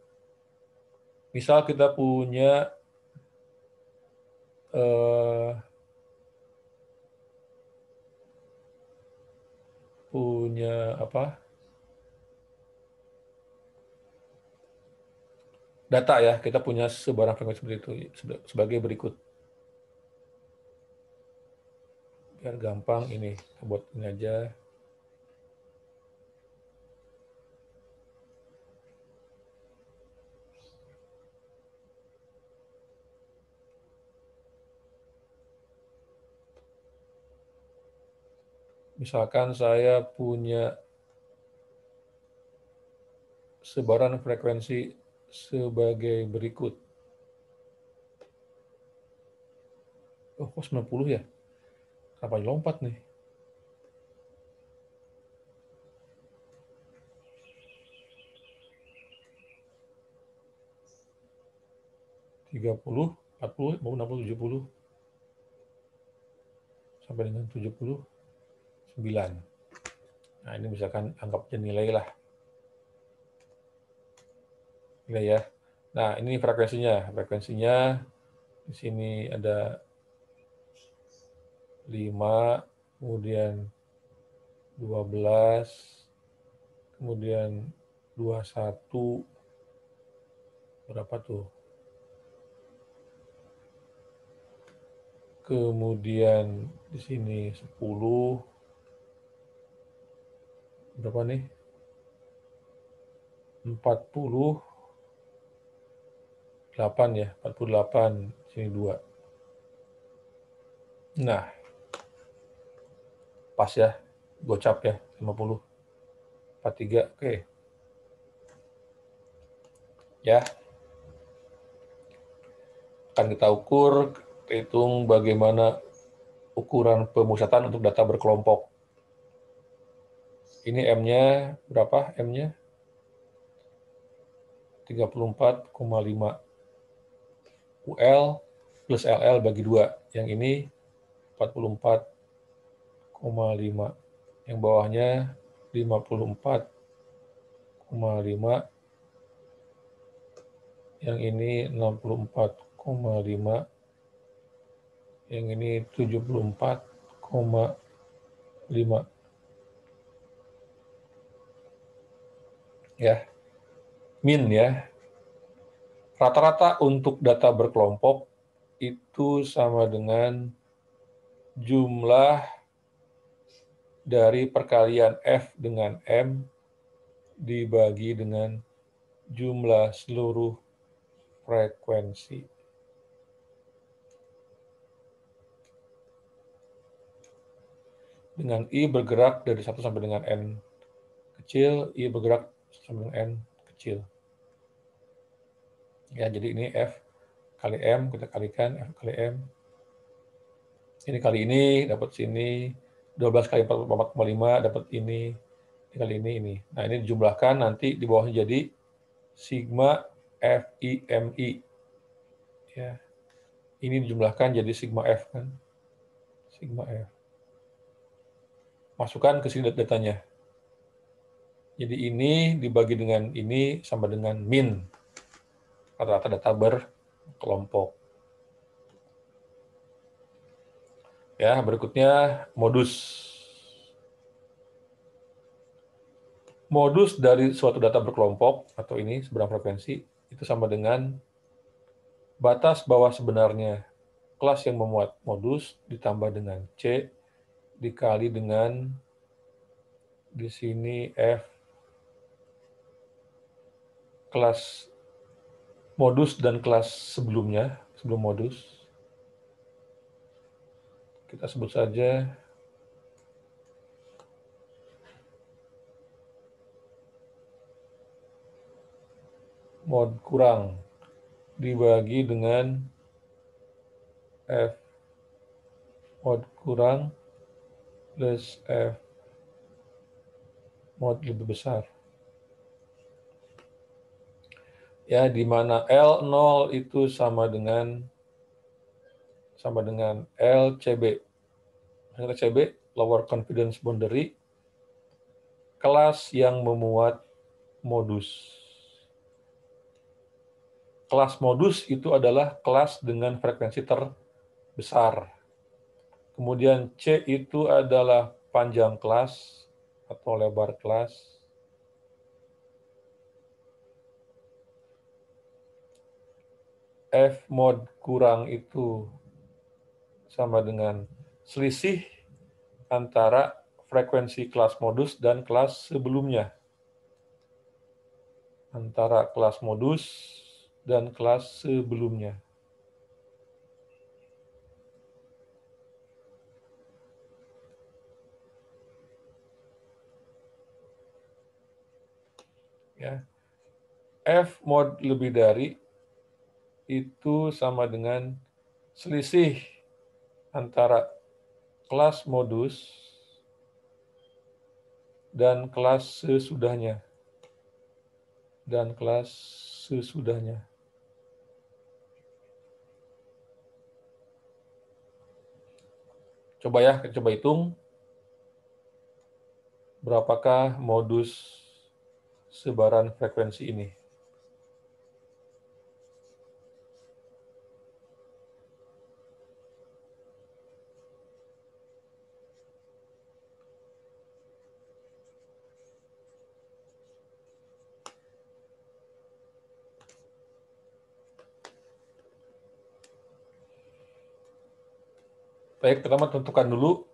Misal kita punya apa? Data ya, kita punya sebarang frekuensi seperti itu sebagai berikut. Biar gampang ini, kita buat ini aja. Misalkan saya punya sebaran frekuensi sebagai berikut. Oh, kok 90 ya? Kenapa lompat nih? Tiga puluh, 40, 60, 70, sampai dengan 79. Nah, ini misalkan anggapnya nilai lah. Nilai ya. Nah, ini frekuensinya. Frekuensinya di sini ada 5, kemudian 12, kemudian 21, berapa tuh? Kemudian di sini 10, berapa nih? 48 ya, 48, sini 2. Nah, pas ya, gocap ya, 50, 43, oke. Ya, akan kita ukur, kita hitung bagaimana ukuran pemusatan untuk data berkelompok. Ini M-nya berapa? M-nya 34,5. UL plus LL bagi 2. Yang ini 44,5. Yang bawahnya 54,5. Yang ini 64,5. Yang ini 74,5. Ya, min ya. Rata-rata untuk data berkelompok itu sama dengan jumlah dari perkalian F dengan M dibagi dengan jumlah seluruh frekuensi. Dengan I bergerak dari 1 sampai dengan N kecil, I bergerak sampai dengan N kecil. Ya, jadi ini F kali M, kita kalikan F kali M. Ini kali ini, dapat sini, 12 kali 44,5, dapat ini kali ini. Nah, ini dijumlahkan, nanti di bawahnya jadi sigma FIMI. Ya. Ini dijumlahkan jadi sigma F kan. Sigma F. Masukkan ke sini datanya. Jadi ini dibagi dengan ini sama dengan min. Rata-rata data berkelompok. Ya, berikutnya modus. modus dari suatu data berkelompok atau ini seberang frekuensi itu sama dengan batas bawah sebenarnya kelas yang memuat modus ditambah dengan C dikali dengan di sini F kelas modus dan kelas sebelumnya, sebelum modus. Kita sebut saja mod kurang dibagi dengan F mod kurang plus F mod lebih besar. Ya, di mana L0 itu sama dengan LCB. LCB, lower confidence boundary, kelas yang memuat modus. Kelas modus itu adalah kelas dengan frekuensi terbesar. Kemudian C itu adalah panjang kelas atau lebar kelas. F mod kurang itu sama dengan selisih antara frekuensi kelas modus dan kelas sebelumnya. Antara kelas modus dan kelas sebelumnya. Ya. F mod lebih dari itu sama dengan selisih antara kelas modus dan kelas sesudahnya. Coba ya, coba hitung berapakah modus sebaran frekuensi ini. Baik, pertama tentukan dulu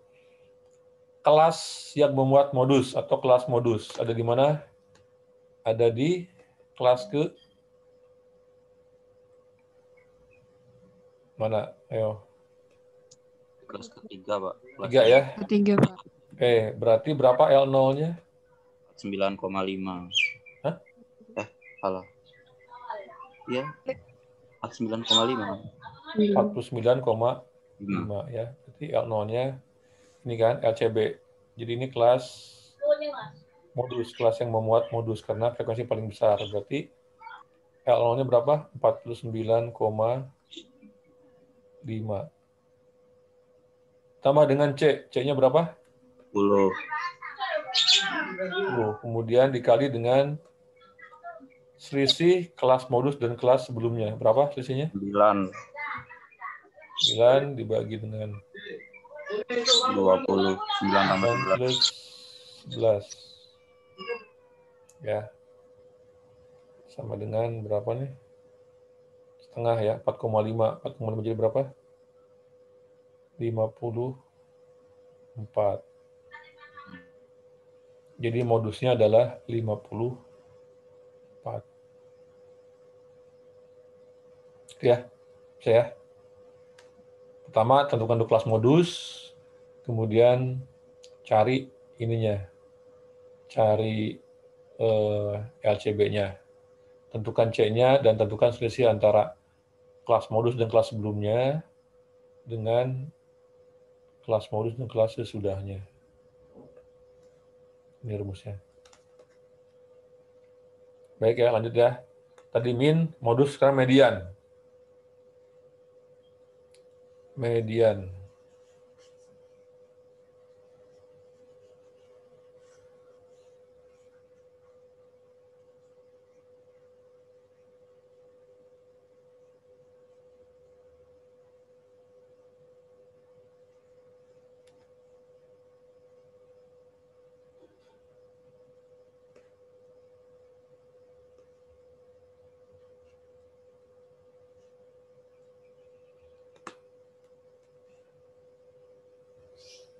kelas yang memuat modus atau kelas modus. Ada di mana? Ada di kelas ke mana? Ayo. Kelas ketiga, Pak. Kelas 3 ya? Ketiga, Pak. Oke, berarti berapa L0-nya? 9,5. Hah? Salah. Iya. 49,5. 49,5 ya. Berarti L0-nya ini kan LCB. Jadi ini kelas modus, kelas yang memuat modus karena frekuensi paling besar. Berarti L0-nya berapa? 49,5. Tambah dengan C. C-nya berapa? 10. 10. Kemudian dikali dengan selisih kelas modus dan kelas sebelumnya. Berapa selisihnya? 9. 9 dibagi dengan 20. 9 tambah 9 11. plus 11. Ya. Sama dengan berapa nih? Setengah ya, 4,5. 4,5 jadi berapa? 54. Jadi modusnya adalah 54. Ya, saya. Pertama, tentukan dulu kelas modus, kemudian cari ininya, cari LCB-nya. Tentukan C-nya dan tentukan selisih antara kelas modus dan kelas sebelumnya dengan kelas modus dan kelas sesudahnya. Ini rumusnya. Baik ya, lanjut ya. Tadi min, modus, sekarang median. Median.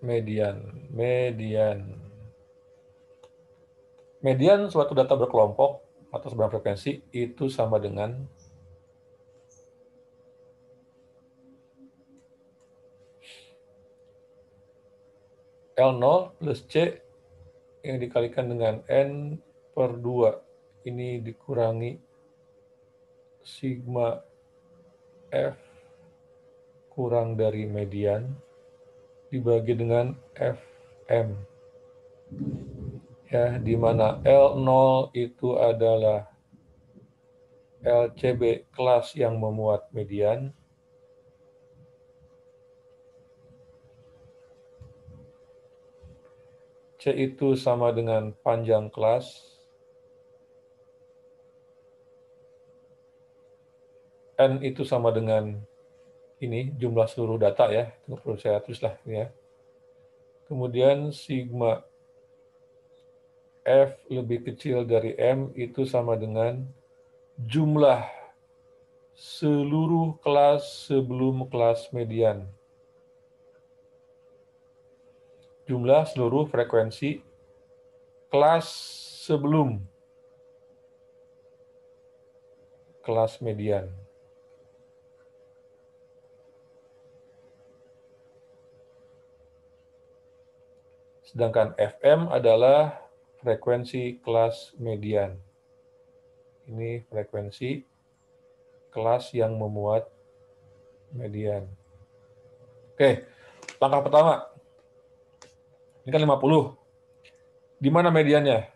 Median suatu data berkelompok atau seberang frekuensi itu sama dengan L0 plus C yang dikalikan dengan N per 2. Ini dikurangi sigma F kurang dari median dibagi dengan Fm. Ya, di mana L0 itu adalah LCB kelas yang memuat median. C itu sama dengan panjang kelas. N itu sama dengan ini jumlah seluruh data ya. Nggak perlu saya tulis lah ya. Kemudian sigma F lebih kecil dari M itu sama dengan jumlah seluruh kelas sebelum kelas median. Jumlah seluruh frekuensi kelas sebelum kelas median. Sedangkan Fm adalah frekuensi kelas median. Ini frekuensi kelas yang memuat median. Oke, langkah pertama. Ini kan 50. Di mana mediannya?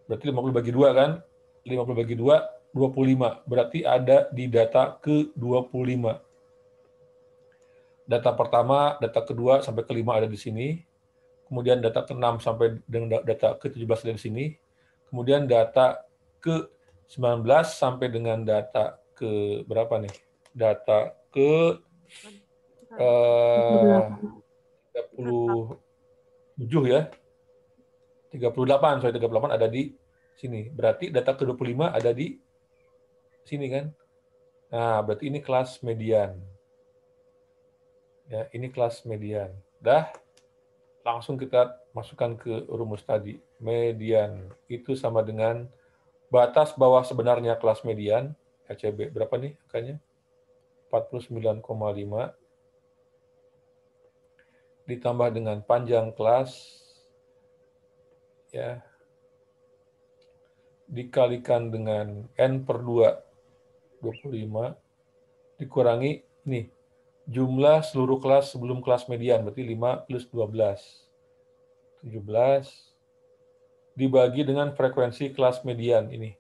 Berarti 50 bagi 2 kan? 50 bagi 2, 25. Berarti ada di data ke-25. Data pertama, data kedua sampai ke-5 ada di sini. Kemudian data ke-6 sampai dengan data ke-17 ada di sini. Kemudian data ke-19 sampai dengan data ke berapa nih? Data ke 37 ya. 38, sorry 38 ada di sini. Berarti data ke-25 ada di sini kan? Nah, berarti ini kelas median. Ya, ini kelas median. Dah, langsung kita masukkan ke rumus tadi. Median itu sama dengan batas bawah sebenarnya kelas median, LCB. Berapa nih angkanya? 49,5 ditambah dengan panjang kelas ya dikalikan dengan N per 2, 25 dikurangi nih jumlah seluruh kelas sebelum kelas median, berarti 5 plus 12, 17 dibagi dengan frekuensi kelas median ini.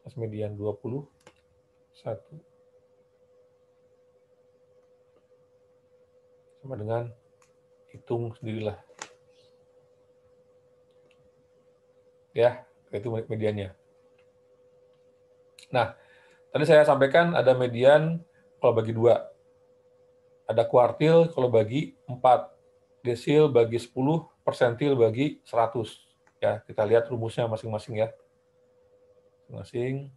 Kelas median 21. Sama dengan hitung sendirilah. Ya, itu mediannya. Nah, tadi saya sampaikan ada median kalau bagi 2. Ada kuartil kalau bagi 4. Desil bagi 10, persentil bagi 100. Ya, kita lihat rumusnya masing-masing ya. Masing-masing.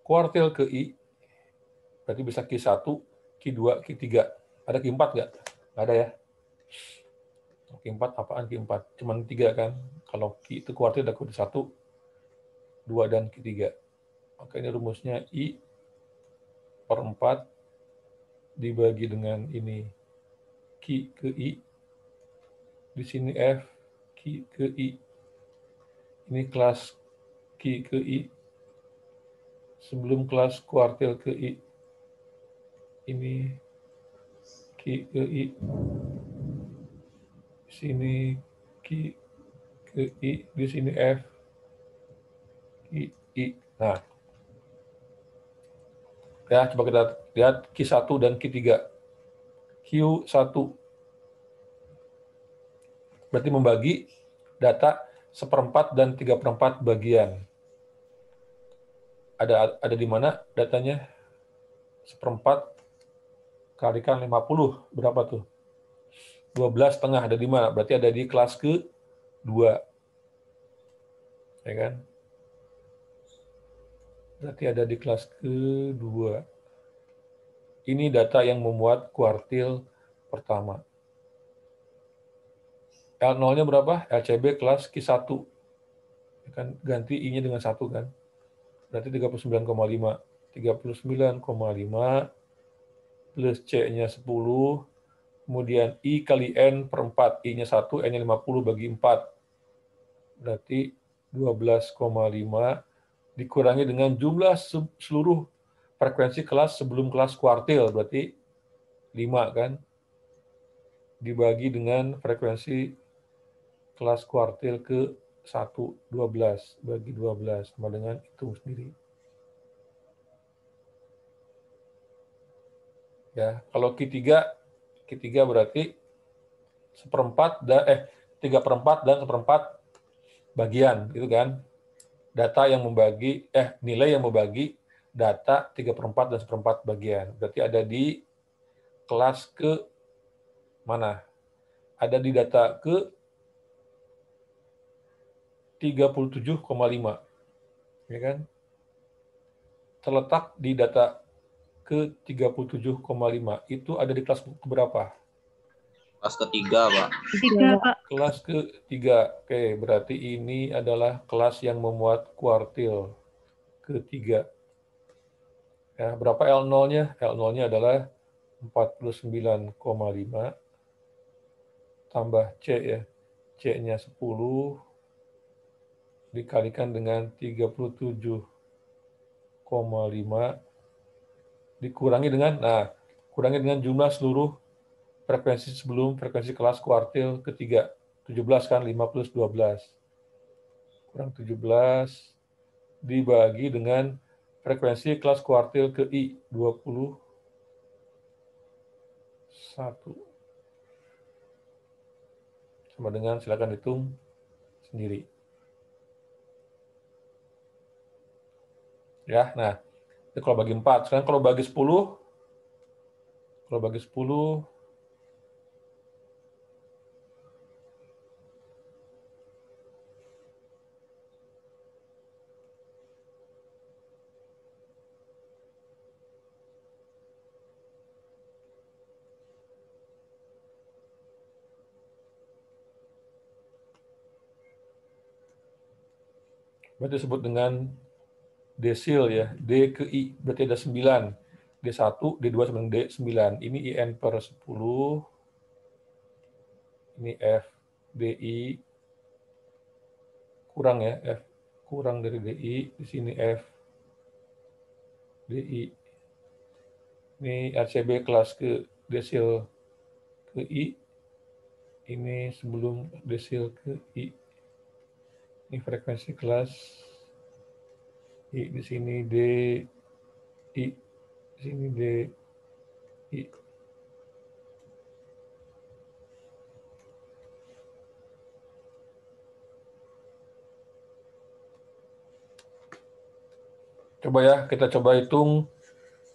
Kuartil ke I, berarti bisa Q1, Q2, Q3. Ada Q4 nggak? Nggak ada ya. Q4 apaan Q4? Cuman 3 kan. Kalau Q itu kuartil ada Q1, 2, dan Q3. Oke, ini rumusnya I per 4 dibagi dengan ini Q ke I. Di sini F, Q ke I. Ini kelas Q ke I. Sebelum kelas kuartil ke I. Ini Q ke I. Di sini Q ke I. Di sini F, Q, I. Nah, ya coba kita lihat Q1 dan Q3. Q1 berarti membagi data 1/4 dan 3/4 bagian. Ada di mana datanya? 1/4 kalikan 50, berapa tuh? 12,5 ada di mana? Berarti ada di kelas ke-2. Ya kan? Berarti ada di kelas ke-2. Ini data yang memuat kuartil pertama. L0-nya berapa? LCB kelas Q1. Ya kan? Ganti I-nya dengan 1 kan? Berarti 39,5. 39,5 plus C-nya 10, kemudian I kali N per 4. I-nya 1, N-nya 50 bagi 4. Berarti 12,5 dikurangi dengan jumlah seluruh frekuensi kelas sebelum kelas kuartil, berarti 5 kan? Dibagi dengan frekuensi kelas kuartil ke-1, 12 bagi 12 sama dengan hitung sendiri. Ya, kalau Q3 berarti 3/4 dan 1/4 bagian, gitu kan? Data yang membagi nilai yang membagi data 3/4 dan 1/4 bagian. Berarti ada di kelas ke mana? Ada di data ke 37,5. Ya kan? Terletak di data ke 37,5 itu ada di kelas berapa? Kelas ketiga, Pak. Kelas ketiga. Oke, berarti ini adalah kelas yang memuat kuartil ketiga. Ya, berapa L0-nya? L0-nya adalah 49,5 tambah C ya. C-nya 10 dikalikan dengan 37,5 dikurangi dengan kurangi dengan jumlah seluruh frekuensi sebelum frekuensi kelas kuartil ketiga. 17 kan, 5 plus 12. Kurang 17 dibagi dengan frekuensi kelas kuartil ke I, 21. Sama dengan, silakan hitung sendiri. Ya, nah, itu kalau bagi 4. Sekarang kalau bagi 10, berarti disebut dengan desil ya, D ke I, berarti ada 9. D1, D2 sama dengan D9. Ini IN per 10, ini F, DI, kurang ya, F kurang dari DI, di sini F, DI. Ini RCB kelas ke desil ke I, ini sebelum desil ke I. Ini frekuensi kelas I, di sini D, I, di sini D, I. Coba ya, kita coba hitung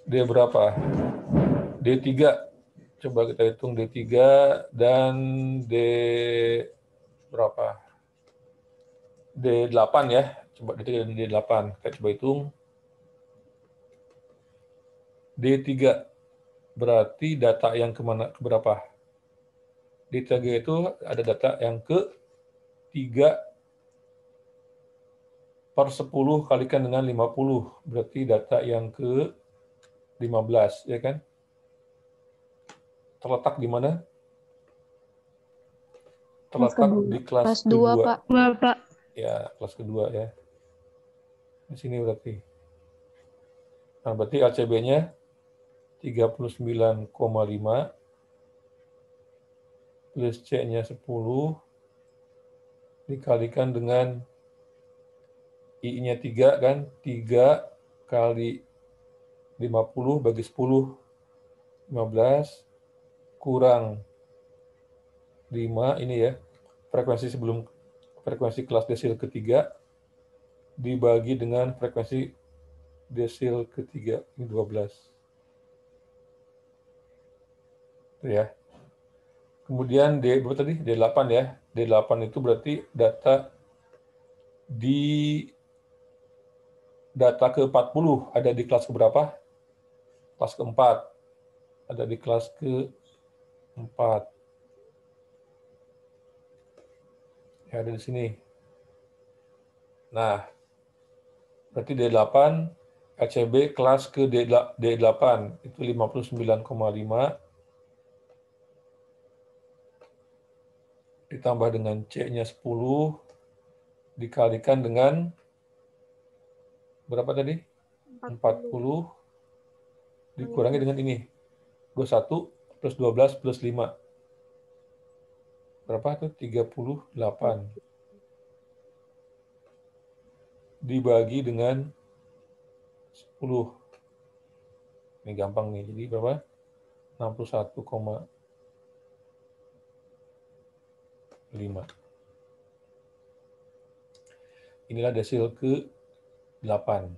D berapa? D3. Coba kita hitung D3 dan D berapa? D8 ya. Coba D3 dan D8. Kita coba hitung. D3 berarti data yang kemana, ke berapa? D3 itu ada data yang ke 3 per 10 kalikan dengan 50. Berarti data yang ke 15, ya kan? Terletak di mana? Terletak di kelas kedua. Pak. Ya, kelas kedua ya. Di sini berarti. Nah, berarti LCB-nya 39,5 plus C-nya 10 dikalikan dengan I-nya 3 kan, 3 kali 50 bagi 10, 15 kurang 5 ini ya, frekuensi kelas desil ketiga dibagi dengan frekuensi desil ketiga, ini 12. Itu ya. Kemudian berapa tadi? D8 ya. D8 itu berarti data ke-40 ada di kelas keberapa? Kelas ke-4. Ada di kelas ke-4. Ya, ada di sini. Nah, berarti D8 LCB kelas ke D8 itu 59,5 ditambah dengan C-nya 10 dikalikan dengan berapa tadi? 40 dikurangi dengan ini. 21 plus 12 plus 5. Berapa tuh? 38. Dibagi dengan 10. Ini gampang nih. Jadi berapa? 61,5. Inilah desil ke-8.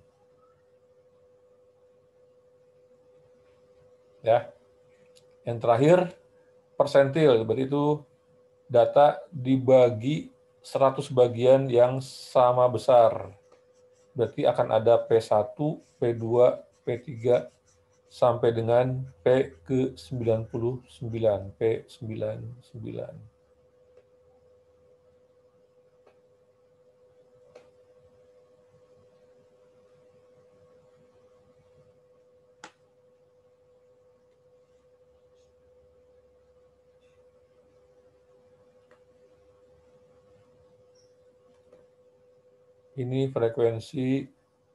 Ya. Yang terakhir persentil, berarti itu data dibagi 100 bagian yang sama besar. Berarti akan ada P1, P2, P3 sampai dengan P ke-99, P99. Ini frekuensi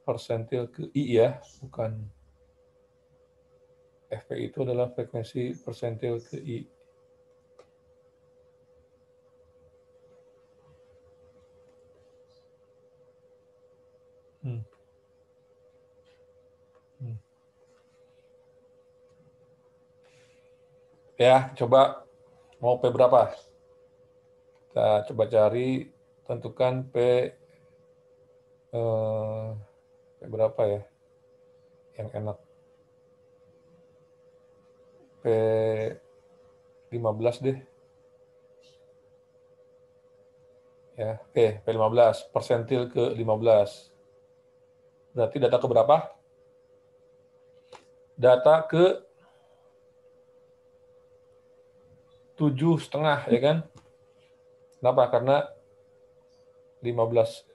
persentil ke I ya, bukan FP itu adalah frekuensi persentil ke I. Ya, coba mau P berapa? Kita coba cari, tentukan P berapa ya yang enak. P15 deh. Ya, oke, P15, persentil ke 15. Berarti data ke berapa? Data ke 7,5 ya kan? Kenapa? Karena 15,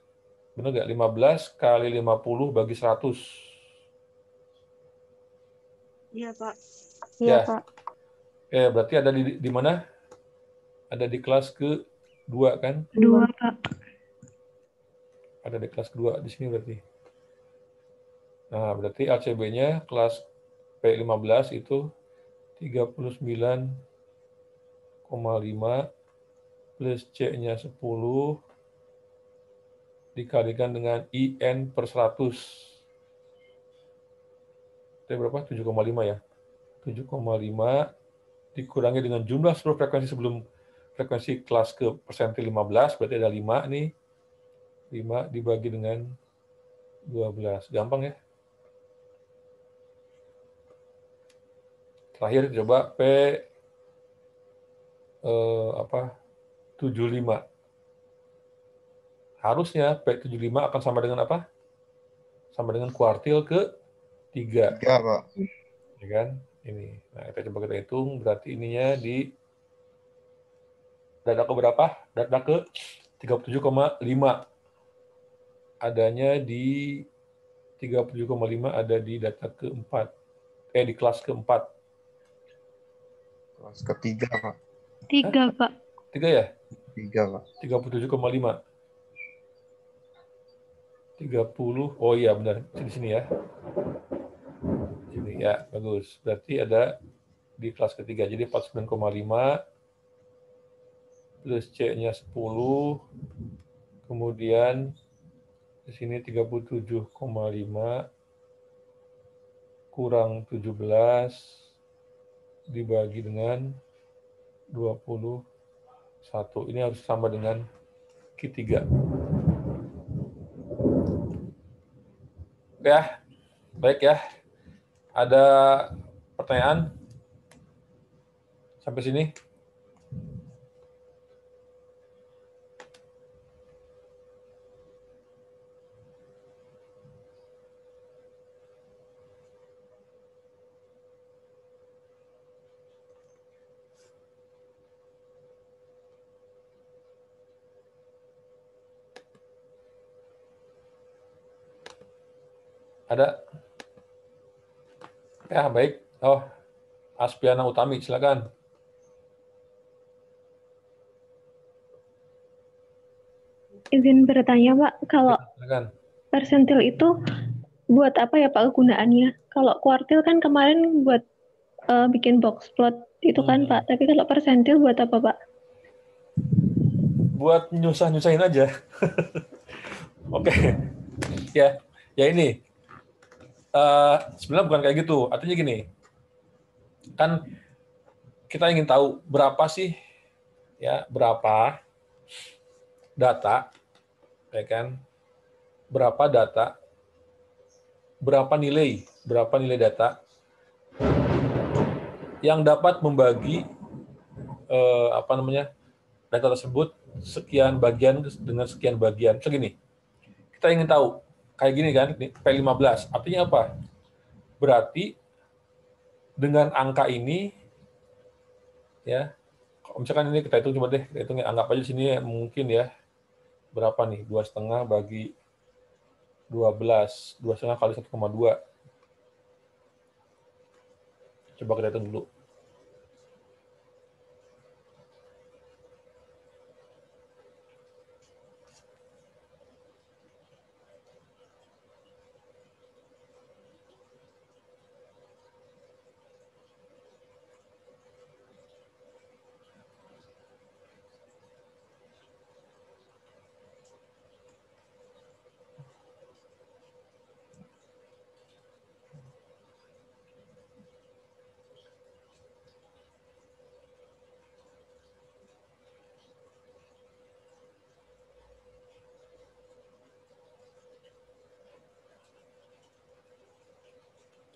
benar nggak? 15 kali 50 bagi 100. Iya, Pak. Iya, Ya. Pak. Oke, berarti ada di mana? Ada di kelas ke-2 kan? 2, Pak. Ada di kelas ke-2 di sini berarti. Nah, berarti LCB-nya kelas P15 itu 39,5 plus C-nya 10 dikalikan dengan IN per 100. Itu berapa? 7,5 ya. 7,5 dikurangi dengan jumlah seluruh frekuensi sebelum frekuensi kelas ke persentil 15, berarti ada 5 nih. 5 dibagi dengan 12. Gampang ya. Terakhir coba P 75. Harusnya P75 akan sama dengan apa? Sama dengan kuartil ke-3. 3, Pak. Ya kan? Ini. Nah, kita coba kita hitung, berarti ininya di data ke berapa? Data ke 37,5. Adanya di 37,5 ada di data ke-4. Di kelas ke-4. Kelas ketiga, Pak. 3, Pak. 3 ya? 3, Pak. 37,5. 30. Oh iya benar, di sini ya. Sini ya, bagus. Berarti ada di kelas ketiga. Jadi 49,5 plus C-nya 10. Kemudian di sini 37,5 kurang 17 dibagi dengan 29. 1. Ini harus sama dengan Q3. Oke ya, baik ya. Ada pertanyaan sampai sini? Ada? Ya, baik. Oh, Aspiana Utami, silakan. Izin bertanya, Pak, kalau Silakan. persentil itu buat apa ya Pak kegunaannya? Kalau kuartil kan kemarin buat bikin box plot itu kan Pak, tapi kalau persentil buat apa Pak? Buat nyusah-nyusahin aja. Oke. Ya, ya ini. Sebenarnya bukan kayak gitu. Artinya gini, kan kita ingin tahu berapa sih, ya berapa data, ya kan? Berapa data, berapa nilai data yang dapat membagi data tersebut sekian bagian dengan sekian bagian. Segini. Kita ingin tahu kayak gini kan, P15. Artinya apa? Berarti dengan angka ini, ya, misalkan ini kita hitung coba deh, kita hitung anggap aja sini mungkin ya berapa nih, 2,5 bagi 12, 2,5 kali 1,2. Coba kita hitung dulu.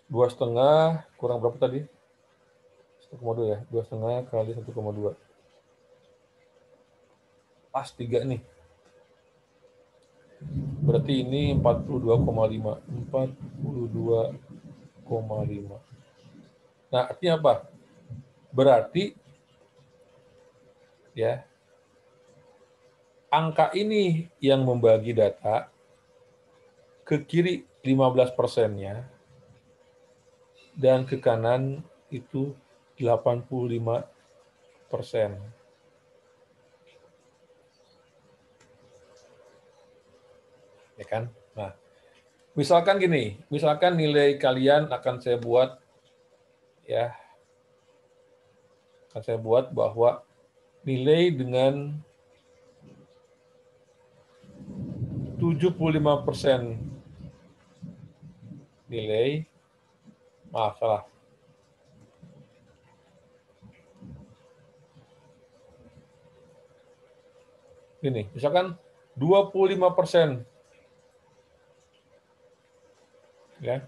Dua setengah kurang berapa tadi? 1,2 ya. 2,5 kali 1,2. Pas 3 nih. Berarti ini 42,5. 42,5. Nah, artinya apa? Berarti ya angka ini yang membagi data ke kiri 15%-nya dan ke kanan itu 85%. Ya kan? Nah, misalkan gini, misalkan nilai kalian akan saya buat ya, akan saya buat bahwa nilai dengan 75% nilai, maaf salah. Ini, misalkan 25%. Ya.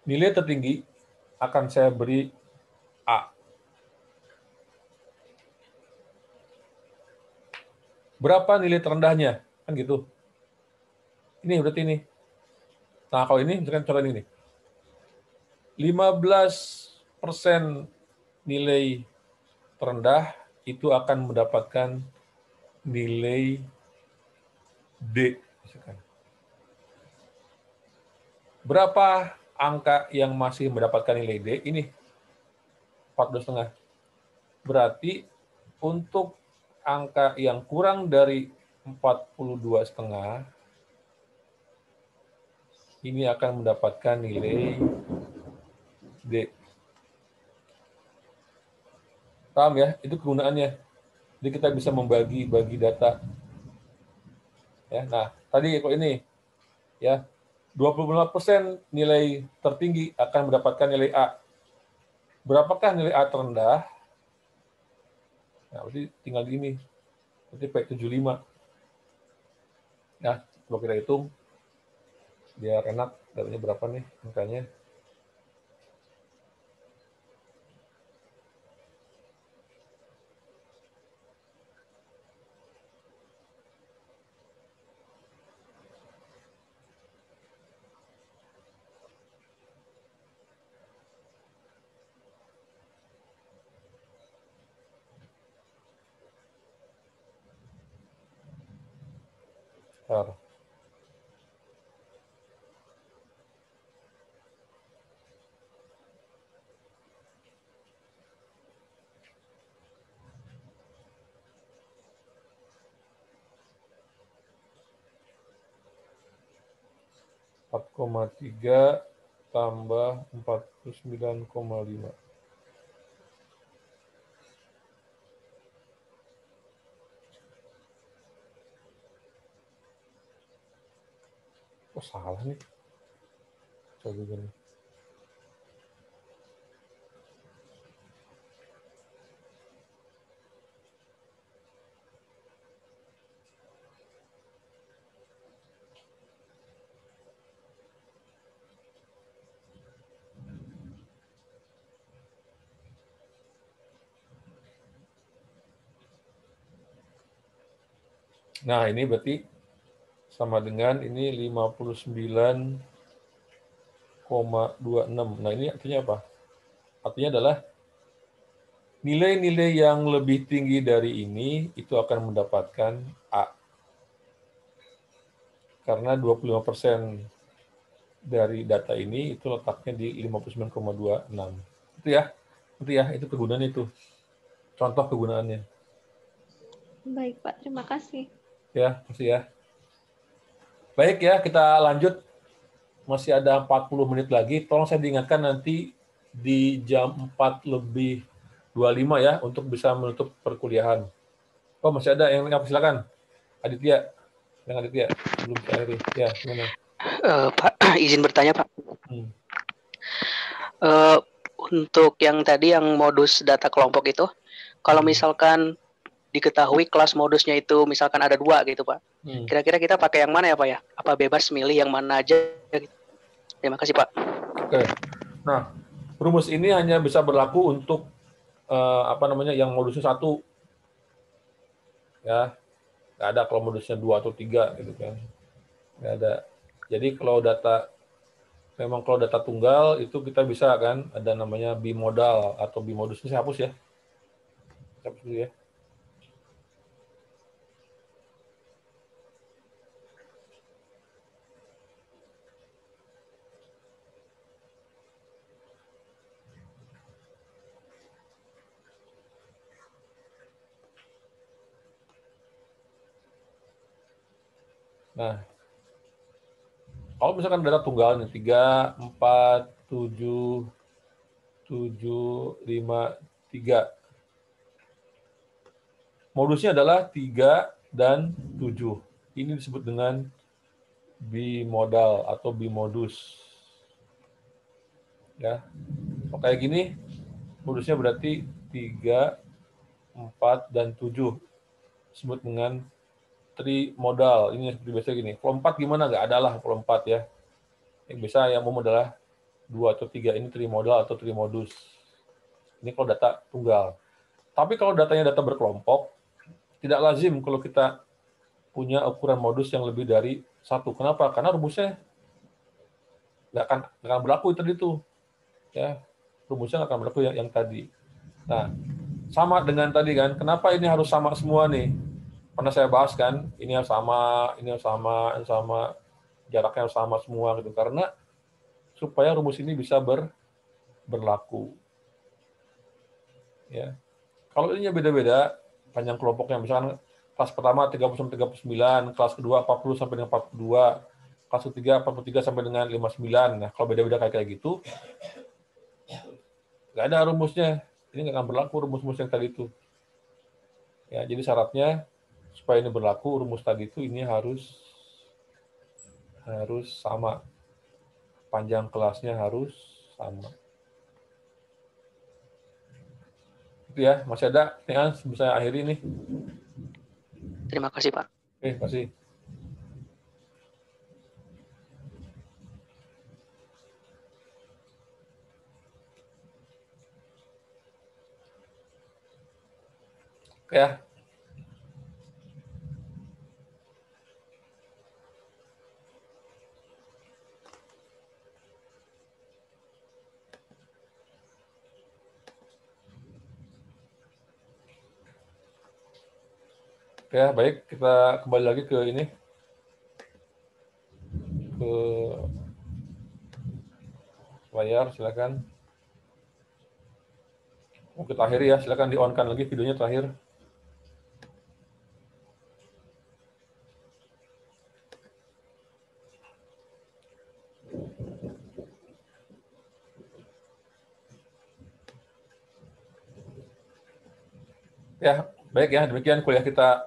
Nilai tertinggi akan saya beri A. Berapa nilai terendahnya? Kan gitu. Ini berarti ini. Nah, kalau ini, misalkan contoh ini. 15% nilai terendah itu akan mendapatkan nilai D. Misalkan. Berapa angka yang masih mendapatkan nilai D? Ini 14,5. Berarti untuk angka yang kurang dari 42,5 ini akan mendapatkan nilai D. Paham ya? Itu kegunaannya. Jadi kita bisa membagi data. Ya, nah, tadi kalau ini ya 25% nilai tertinggi akan mendapatkan nilai A. Berapakah nilai A terendah? Nah, berarti tinggal di ini. Berarti P75. Ya, coba kita hitung. Biar enak, datanya berapa nih angkanya. Bentar. Empat koma tiga tambah 49,5. Oh, salah nih. Coba gini. Nah, ini berarti sama dengan ini 59,26. Nah, ini artinya apa? Artinya adalah nilai-nilai yang lebih tinggi dari ini itu akan mendapatkan A. Karena 25% dari data ini itu letaknya di 59,26. Itu ya. Itu ya, itu kegunaan itu. Contoh kegunaannya. Baik, Pak. Terima kasih. Ya, masih ya. Baik ya, kita lanjut. Masih ada 40 menit lagi. Tolong saya diingatkan nanti di jam 4 lebih 25 ya, untuk bisa menutup perkuliahan. Oh, masih ada yang apa? Silakan. Aditya. Yang Aditya. Belum saya akhiri. Ya, gimana? Pak, izin bertanya, Pak. Hmm. Untuk yang tadi yang modus data kelompok itu, kalau misalkan diketahui kelas modusnya itu misalkan ada 2 gitu, Pak. Kira-kira kita pakai yang mana ya, Pak ya? Apa bebas milih yang mana aja? Terima kasih, Pak. Oke. Nah, rumus ini hanya bisa berlaku untuk yang modusnya 1. Ya, nggak ada kalau modusnya 2 atau 3 gitu kan. Nggak ada. Jadi kalau data tunggal itu kita bisa kan ada namanya bimodal atau bimodus. Ini saya hapus ya. Hapus dulu ya. Nah, kalau misalkan data tunggal nih 3, 4, 7, 7, 5, 3. Modusnya adalah 3 dan 7. Ini disebut dengan bimodal atau bimodus. Ya. Kalau kayak gini, modusnya berarti 3, 4, dan 7. Disebut dengan trimodal. Ini seperti biasa gini. Kalau 4 gimana? Nggak ada lah kalau 4 ya. Yang bisa yang umum adalah 2 atau 3. Ini trimodal atau trimodus. Ini kalau data tunggal. Tapi kalau datanya data berkelompok, tidak lazim kalau kita punya ukuran modus yang lebih dari 1. Kenapa? Karena rumusnya nggak akan berlaku tadi itu. Ya, rumusnya nggak akan berlaku yang tadi. Nah, sama dengan tadi kan. Kenapa ini harus sama semua nih? Pernah saya bahas kan, ini harus sama, ini harus sama, ini sama, jaraknya harus sama semua gitu. Karena supaya rumus ini bisa berlaku. Ya. Kalau ininya beda-beda, panjang kelompoknya, misalkan kelas pertama 30 sampai 39, kelas kedua 40 sampai dengan 42, kelas ketiga 43 sampai dengan 59. Nah, kalau beda-beda kayak gitu, nggak ada rumusnya. Ini nggak akan berlaku rumus-rumus yang tadi itu. Ya, jadi syaratnya supaya ini berlaku, rumus tadi itu ini harus sama. Panjang kelasnya harus sama. Itu ya, masih ada pertanyaan sebelum saya akhiri nih. Terima kasih, Pak. Oke, kasih. Oke ya. Oke, baik, kita kembali lagi ke ini, ke layar, silakan. Mau kita akhiri ya, silakan di-on-kan lagi videonya terakhir. Ya, baik ya, demikian kuliah kita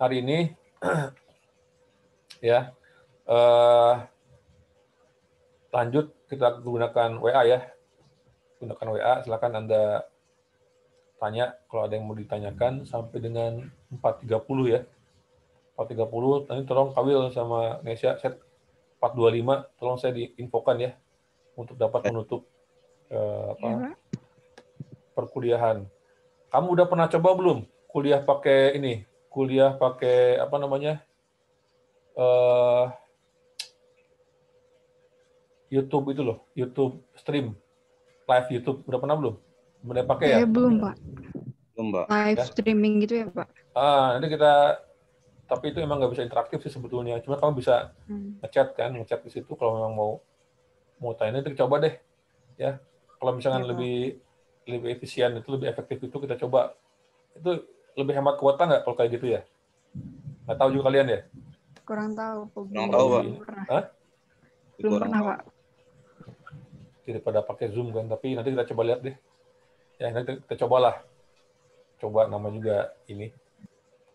hari ini. Ya, lanjut kita gunakan WA ya. Gunakan WA, silakan Anda tanya kalau ada yang mau ditanyakan sampai dengan 4.30 ya. 4.30, nanti tolong Kawil sama Nesya, set 4.25, tolong saya diinfokan ya, untuk dapat menutup perkuliahan. Kamu udah pernah coba belum kuliah pakai ini? Kuliah pakai apa namanya? YouTube itu loh, YouTube stream, live YouTube. Udah pernah belum? Bener pakai ya? Belum, Pak. Belum, Mbak. Live Ya. streaming gitu ya, Pak? Nanti kita, tapi itu emang nggak bisa interaktif sih sebetulnya. Cuma kamu bisa ngechat kan, ngechat di situ kalau memang mau tanya. Nanti coba deh, ya. Kalau misalkan Ya, lebih efisien, itu lebih efektif itu kita coba. Itu lebih hemat kuota nggak kalau kayak gitu ya? Nggak tahu juga kalian ya? Kurang tahu. Kurang tahu, Pak. Hah? Belum pernah, Pak. Daripada pakai Zoom kan, tapi nanti kita coba lihat deh. Ya, nanti kita cobalah. Coba nama juga ini.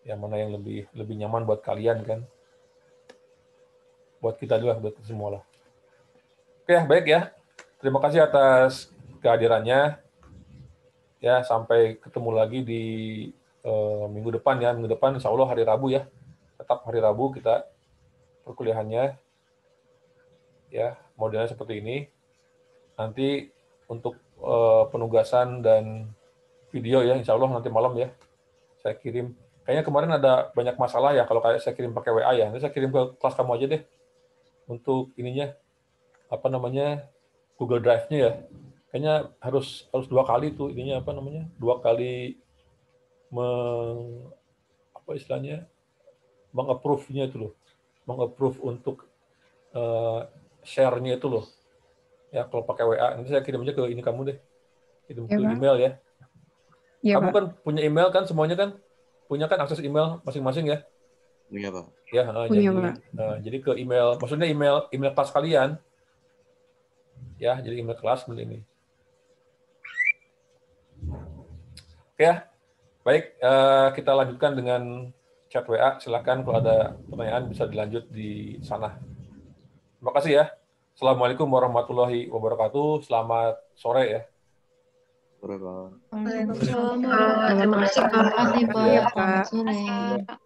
Yang mana yang lebih nyaman buat kalian kan. Buat kita juga, buat kita semua lah. Oke, baik ya. Terima kasih atas kehadirannya. Ya, sampai ketemu lagi di minggu depan ya. Minggu depan insya Allah hari Rabu ya. Tetap hari Rabu kita perkuliahannya. Ya, modelnya seperti ini. Nanti untuk penugasan dan video ya, insya Allah nanti malam ya. Saya kirim. Kayaknya kemarin ada banyak masalah ya kalau kayak saya kirim pakai WA ya. Nanti saya kirim ke kelas kamu aja deh. Untuk ininya, apa namanya, Google Drive-nya ya. Kayaknya harus 2 kali tuh ininya, apa namanya, 2 kali apa istilahnya, meng-approve-nya itu loh. Meng-approve untuk share-nya itu loh. Ya, kalau pakai WA, nanti saya kirim aja ke ini kamu deh. Kirim Ya, ke Pak. email ya. Iya, Kamu Pak. kan punya email kan, semuanya kan? Punya kan akses email masing-masing ya? Iya, Pak. Ya, Punya, Pak. jadi ke email, maksudnya email kelas kalian. Ya, jadi email kelas seperti ini. Oke ya, baik, kita lanjutkan dengan chat WA. Silakan kalau ada pertanyaan bisa dilanjut di sana. Terima kasih ya. Assalamualaikum warahmatullahi wabarakatuh. Selamat sore ya. Sore, Pak. Waalaikumsalam. Terima kasih, Pak. warahmatullahi wabarakatuh. Terima kasih, Pak. Iya. Selamat sore.